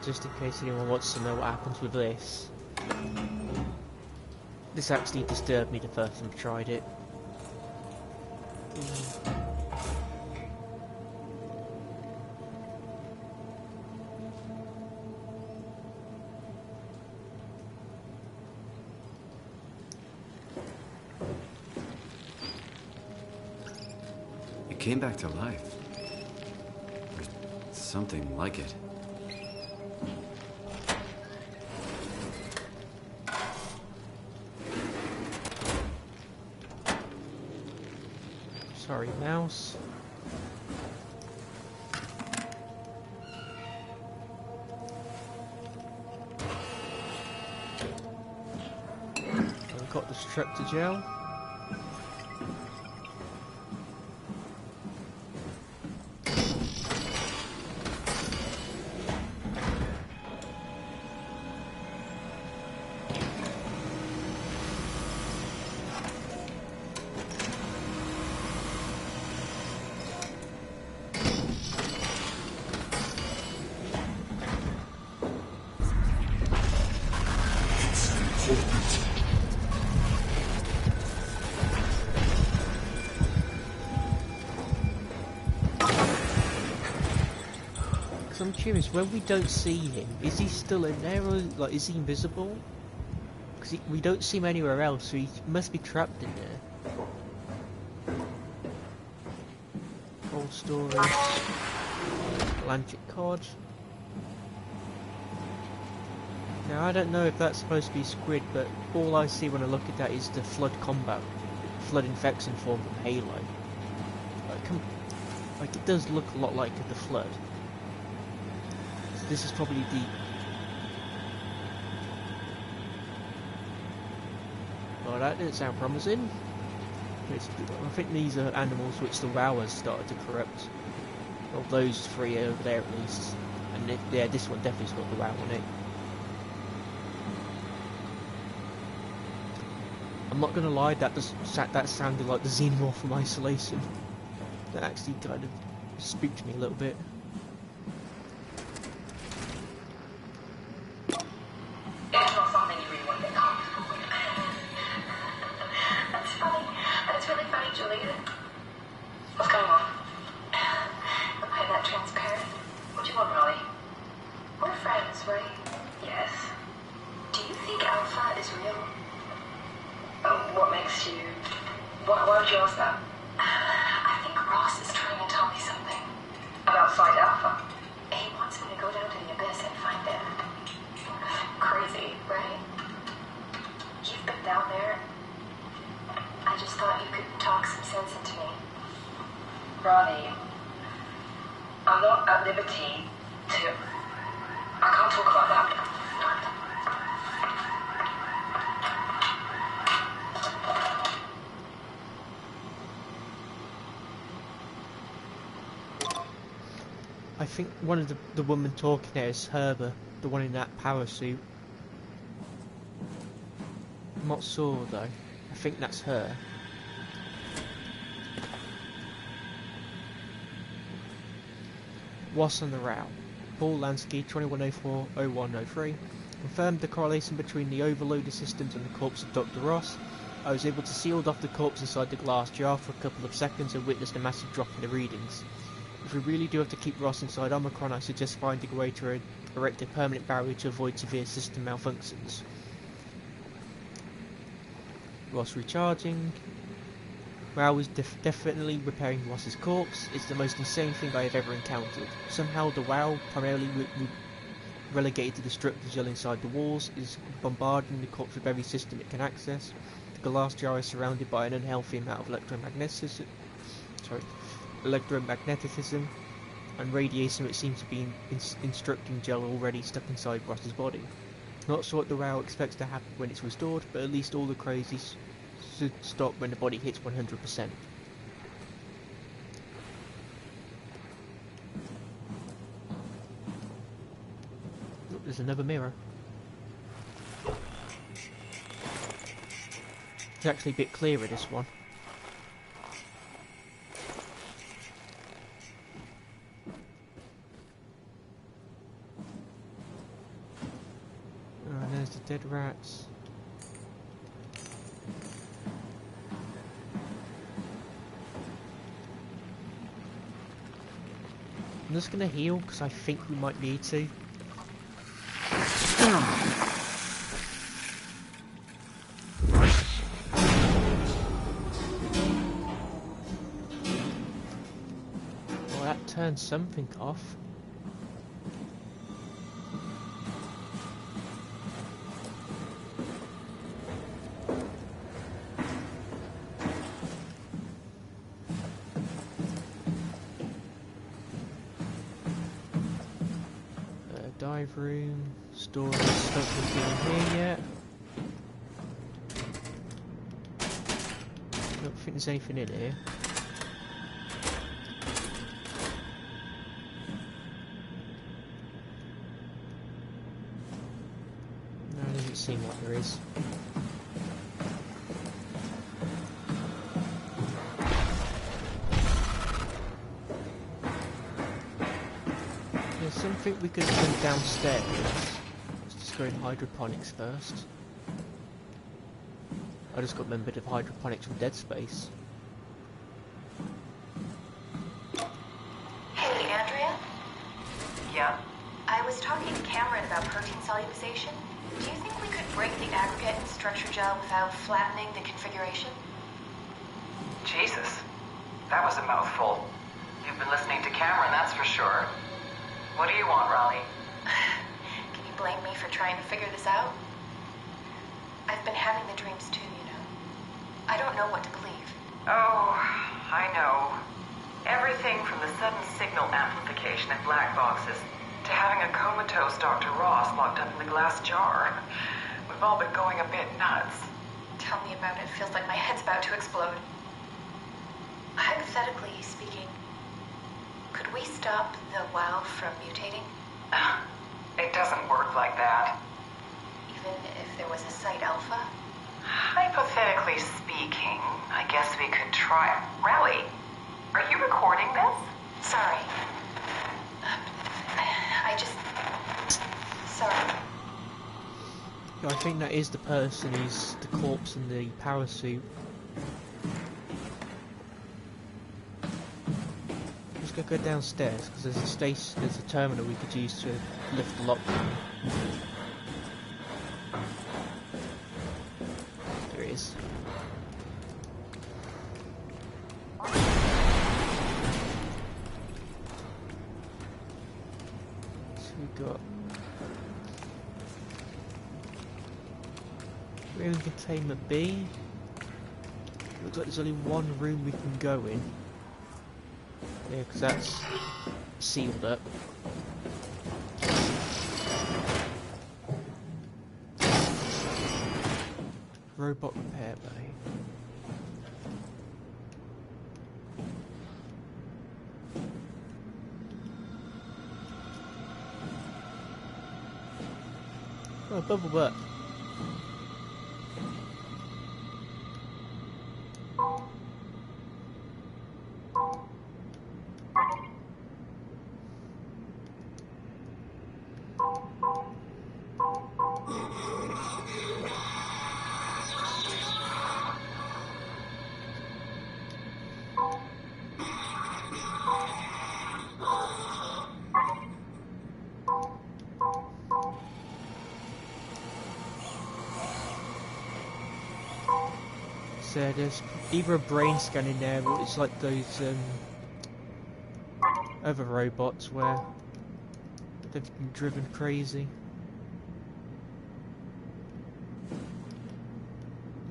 Speaker 1: Just in case anyone wants to know what happens with this. This actually disturbed me the first time I tried it.
Speaker 3: It came back to life. Or something like it.
Speaker 1: Sorry, mouse. I've got destructor gel. I'm curious, when we don't see him, is he still in there, or like, is he invisible? Because we don't see him anywhere else, so he must be trapped in there. Old storage. Atlantic cod. Now I don't know if that's supposed to be squid, but all I see when I look at that is the flood combat, flood infection form from Halo. Like it does look a lot like the flood. This is probably the... Oh, that didn't sound promising. I think these are animals which the WoW has started to corrupt. Well, those three over there at least. And yeah, this one definitely's got the WoW on it. I'm not gonna lie, that sounded like the Xenomorph from Isolation. That actually kind of spooked me a little bit. I think one of the women talking there is Herber, the one in that power suit. I'm not sure though. I think that's her. What's on the route? Paul Lansky, 2104-0103. Confirmed the correlation between the overloaded systems and the corpse of Dr. Ross. I was able to seal off the corpse inside the glass jar for a couple of seconds and witnessed a massive drop in the readings. If we really do have to keep Ross inside Omicron, I suggest finding a way to erect a permanent barrier to avoid severe system malfunctions. Ross recharging. Rao is definitely repairing Ross's corpse. It's the most insane thing I have ever encountered. Somehow the WoW primarily relegated to the structures inside the walls, is bombarding the corpse with every system it can access. The glass jar is surrounded by an unhealthy amount of electromagnetism and radiation, which seems to be instructing gel already stuck inside Ross's body. Not sure what the row expects to happen when it's restored, but at least all the crazy should stop when the body hits 100%. Oh, there's another mirror. It's actually a bit clearer, this one. Alright, there's the dead rats. I'm just gonna heal because I think we might need to. Well, that turned something off. Dive room, storage, stuff in here yet. Don't think there's anything in here. No, it doesn't seem like there is. Something we could have done downstairs. Let's just go in hydroponics first. I just got remembered of hydroponics from Dead Space.
Speaker 5: Hey, Andrea?
Speaker 8: Yeah?
Speaker 5: I was talking to Cameron about protein solubilization. Do you think we could break the aggregate in structure gel without flattening the configuration?
Speaker 8: Jesus. That was a mouthful. You've been listening to Cameron, that's for sure. What do you want, Raleigh?
Speaker 5: Can you blame me for trying to figure this out? I've been having the dreams too, you know. I don't know what to believe.
Speaker 8: Oh, I know. Everything from the sudden signal amplification in black boxes to having a comatose Dr. Ross locked up in the glass jar. We've all been going a bit nuts.
Speaker 5: Tell me about it. Feels like my head's about to explode. Hypothetically speaking, could we stop the WoW from mutating?
Speaker 8: It doesn't work like that.
Speaker 5: Even if there was a Site Alpha?
Speaker 8: Hypothetically speaking, I guess we could try. Raleigh, are you recording this?
Speaker 5: Sorry. I just... Sorry.
Speaker 1: I think that is the person, he's the corpse in the parasuit. Just go downstairs because there's a station, there's a terminal we could use to lift the lockdown. There it is. So we've got room containment B. Looks like there's only one room we can go in. Yeah, because that's sealed up. Robot repair bay. Oh, bubble butt. So there's either a brain scan in there, or it's like those other robots where They've been driven crazy.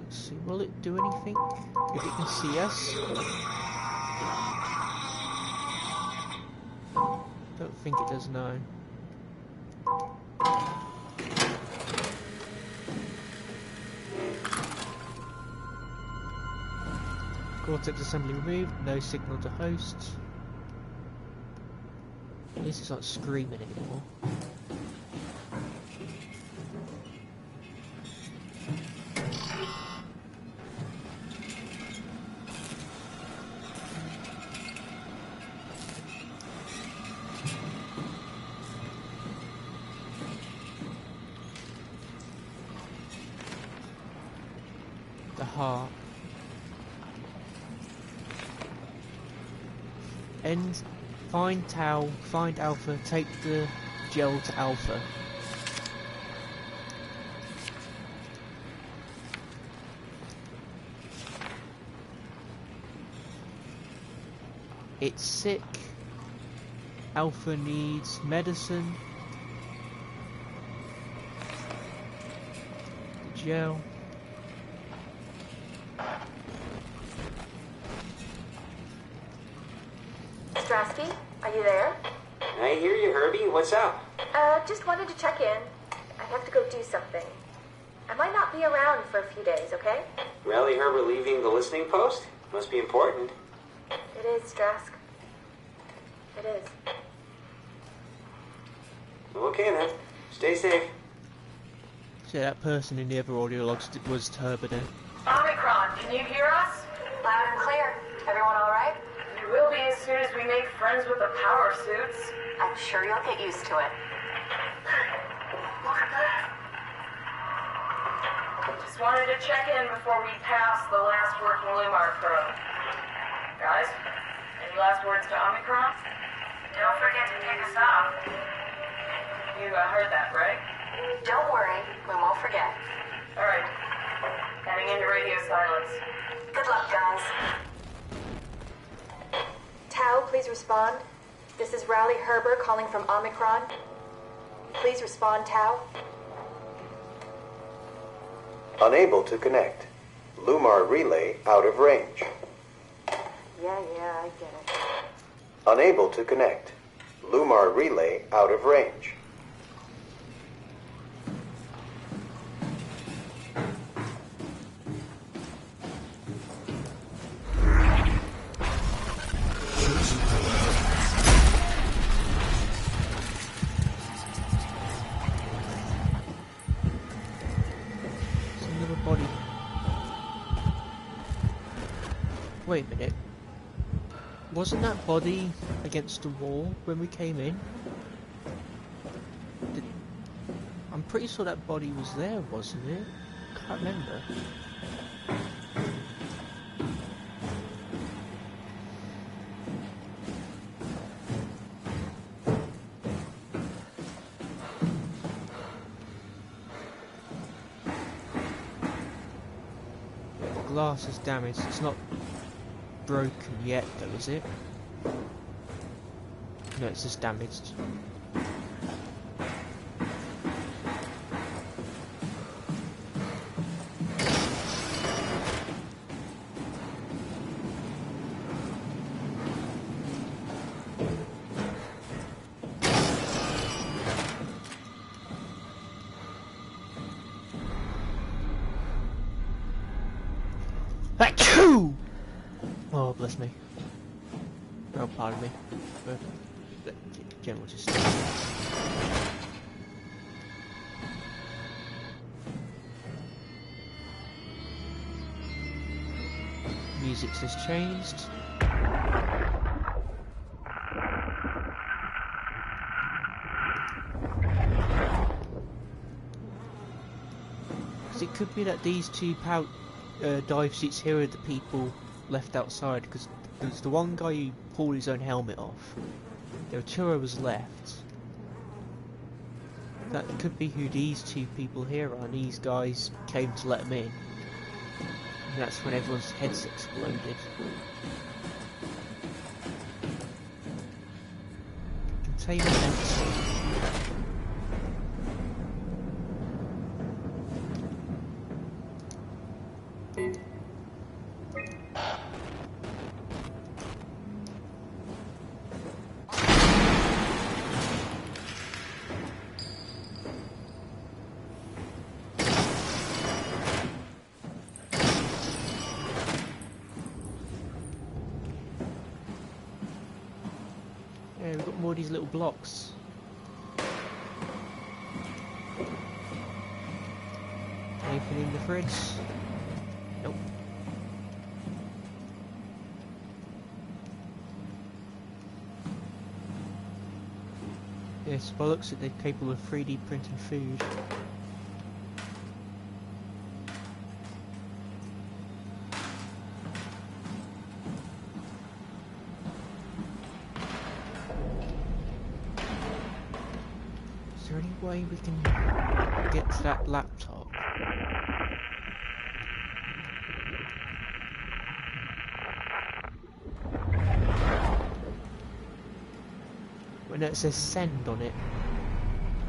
Speaker 1: Let's see, will it do anything? If it can see us? Don't think it does, no. Cortex assembly removed, no signal to host. At least it's not screaming anymore. The heart. Find Tau, find Alpha, take the gel to Alpha. It's sick. Alpha needs medicine. The gel.
Speaker 7: Strasky, are you there?
Speaker 6: I hear you, Herbie. What's up?
Speaker 7: Just wanted to check in. I have to go do something. I might not be around for a few days, okay?
Speaker 6: Rally Herbert leaving the listening post? Must be important.
Speaker 7: It is, Strask. It is.
Speaker 6: Okay then. Stay safe.
Speaker 1: See, that person in the other audio logs was Turbident.
Speaker 2: Omicron, can you hear us?
Speaker 5: Loud and clear. Everyone all right?
Speaker 2: We will be as soon as we make friends with the power suits.
Speaker 5: I'm sure you'll get used to it.
Speaker 2: Look at that. Just wanted to check in before we pass the last working Lumar crew. Guys, any last words to Omicron? Don't forget to pick us up. You heard that, right?
Speaker 5: Don't worry, we won't forget.
Speaker 2: Alright. Heading into radio silence.
Speaker 5: Good luck, guys.
Speaker 7: Tau, please respond. This is Rowley Herbert calling from Omicron. Please respond, Tau.
Speaker 6: Unable to connect. Lumar relay out of range.
Speaker 7: Yeah, I get it.
Speaker 6: Unable to connect. Lumar relay out of range.
Speaker 1: Body. Wait a minute. Wasn't that body against the wall when we came in? I'm pretty sure that body was there, wasn't it? Can't remember. Glass is damaged. It's not broken yet, though, is it? No, it's just damaged. Achoo! Oh, bless me. Oh, pardon me. But general just... Music has changed. It could be that these two dive suits here are the people left outside, because there's the one guy who pulled his own helmet off. There were two others left. That could be who these two people here are, and these guys came to let them in. And that's when everyone's heads exploded. Containment empty. Yeah, we've got more of these little blocks. Anything in the fridge? Nope. Yes, by the looks of it, they're capable of 3D printing food. Is there any way we can get to that laptop? Well, no, it says send on it.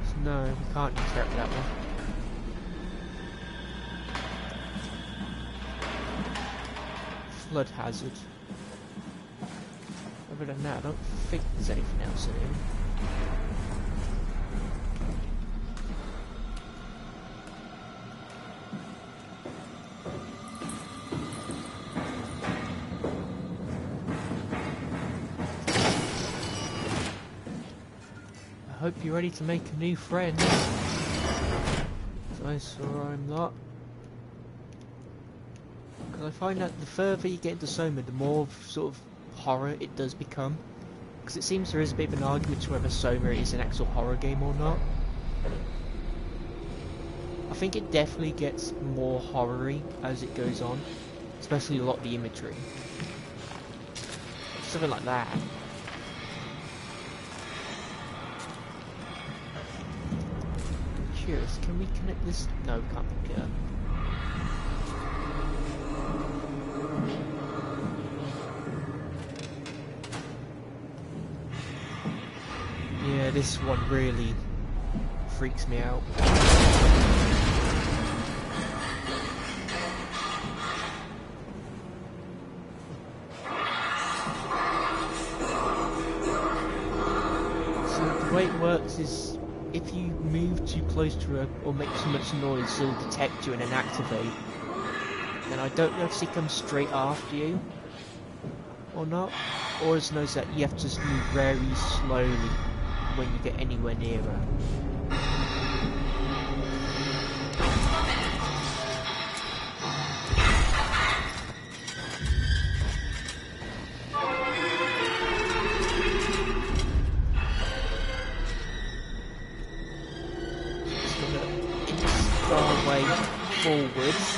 Speaker 1: So no, we can't interrupt that one. Flood hazard. Other than that, I don't think there's anything else in here. I hope you're ready to make a new friend. So I saw I'm not. Because I find that the further you get into SOMA, the more sort of horror it does become. Because it seems there is a bit of an argument to whether SOMA is an actual horror game or not. I think it definitely gets more horror-y as it goes on. Especially a lot of the imagery. Something like that. Curious, can we connect this? No, we can't pick it up. Yeah, this one really freaks me out. So the way it works is if you move too close to it or make too much noise, it'll detect you and then activate. And I don't know if she comes straight after you or not, or it's knows that you have to just move very slowly when you get anywhere near her. Our way forwards.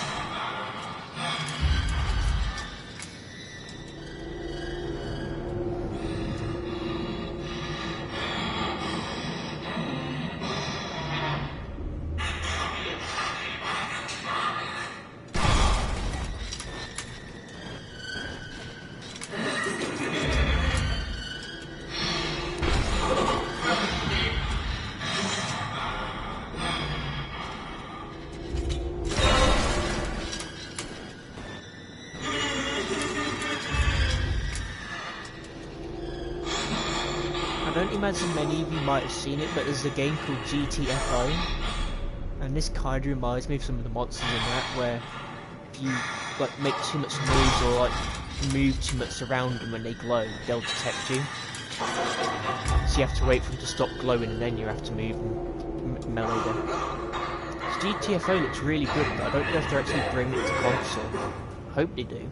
Speaker 1: I don't imagine many of you might have seen it, but there's a game called GTFO, and this kind of reminds me of some of the monsters in that, where if you like make too much noise or like move too much around them when they glow, they'll detect you. So you have to wait for them to stop glowing, and then you have to move and melee them. So GTFO looks really good, but I don't know if they're actually bringing it to console. I hope they do.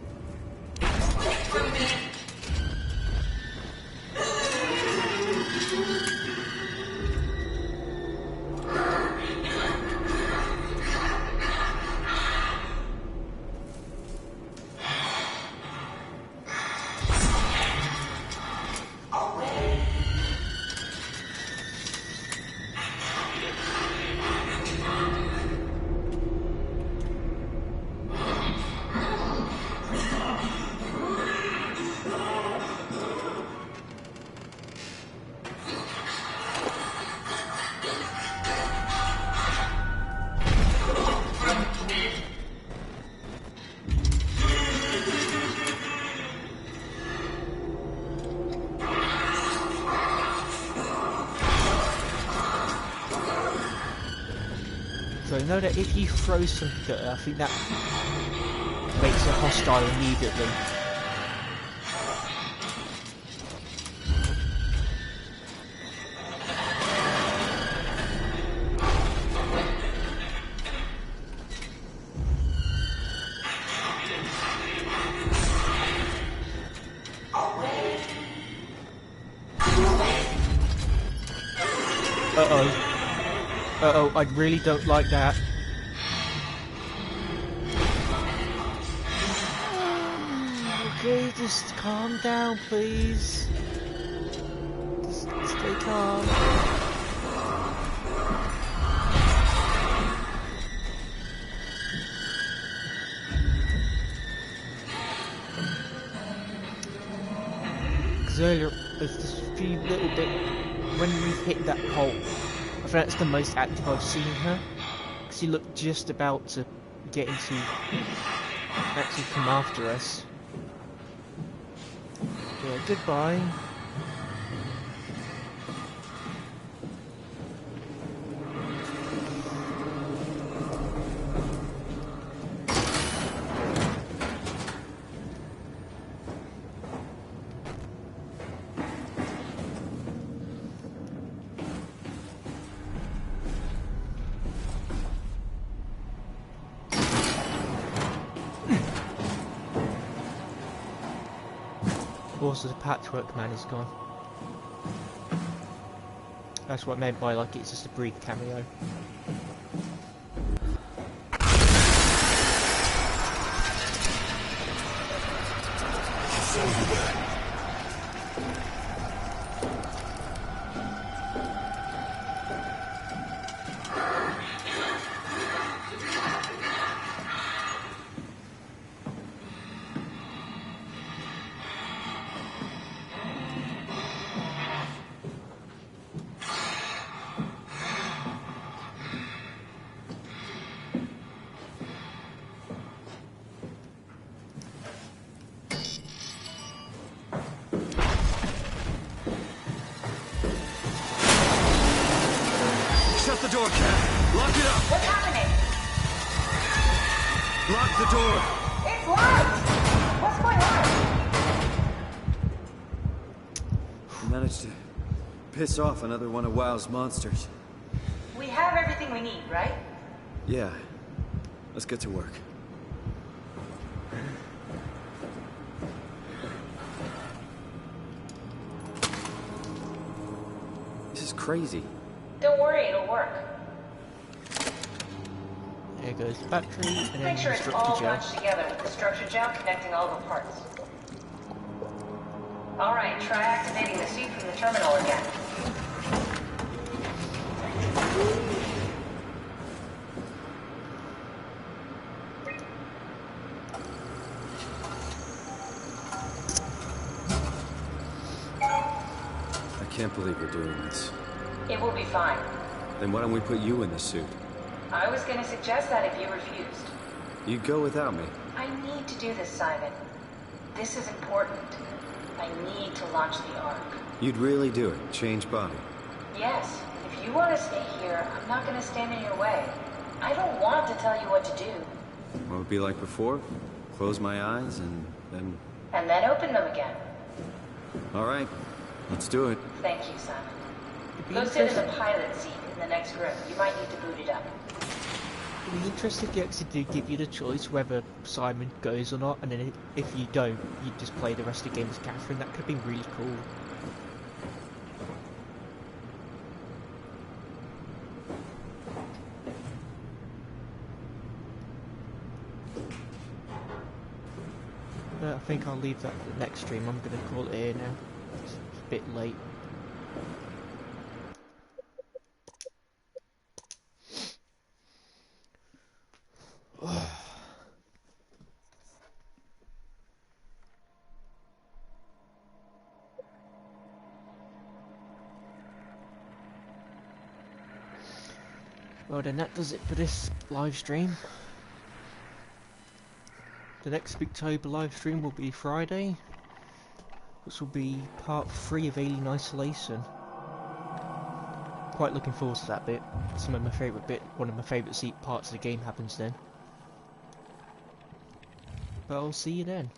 Speaker 1: I know that if you throw something at her, I think that makes her hostile immediately. Uh-oh, I really don't like that. Okay, just calm down, please. Just stay calm. Because earlier, there's just a few little bit when we hit that hole. I think that's the most active I've seen her. Because she looked just about to get into actually come after us. Yeah, goodbye. Also, the patchwork man is gone. That's what I meant by, like, it's just a brief cameo.
Speaker 3: Shut the door, Cat. Lock it up.
Speaker 7: What's happening?
Speaker 3: Lock the door.
Speaker 7: It's locked! What's going on?
Speaker 3: Managed to piss off another one of WoW's monsters.
Speaker 7: We have everything we need, right?
Speaker 3: Yeah. Let's get to work. This is crazy.
Speaker 7: Don't worry, it'll work.
Speaker 1: There goes the battery, and then
Speaker 7: Make sure
Speaker 1: the
Speaker 7: it's
Speaker 1: structure
Speaker 7: all
Speaker 1: gel.
Speaker 7: bunched together with the structure gel connecting all the parts. Alright, try activating the suit from the terminal again.
Speaker 3: I can't believe we're doing this.
Speaker 7: It will be fine.
Speaker 3: Then why don't we put you in the suit?
Speaker 7: I was gonna suggest that if you refused.
Speaker 3: You'd go without me.
Speaker 7: I need to do this, Simon. This is important. I need to launch the Ark.
Speaker 3: You'd really do it. Change body.
Speaker 7: Yes, if you want to stay here, I'm not gonna stand in your way. I don't want to tell you what to do.
Speaker 3: What would it be like before? Close my eyes and then...
Speaker 7: And then open them again.
Speaker 3: All right. Let's do it.
Speaker 7: Thank you, Simon. Go sit in the pilot seat in the next room. You might need to boot it up.
Speaker 1: It'd be interesting if they actually do give you the choice whether Simon goes or not, and then if you don't, you just play the rest of the game as Catherine. That could have been really cool. But I think I'll leave that for the next stream. I'm going to call it here now. It's a bit late. Well then, that does it for this live stream. The next Spooktober live stream will be Friday, which will be part 3 of Alien Isolation. quite looking forward to that bit. One of my favourite parts of the game happens then. But I'll see you then.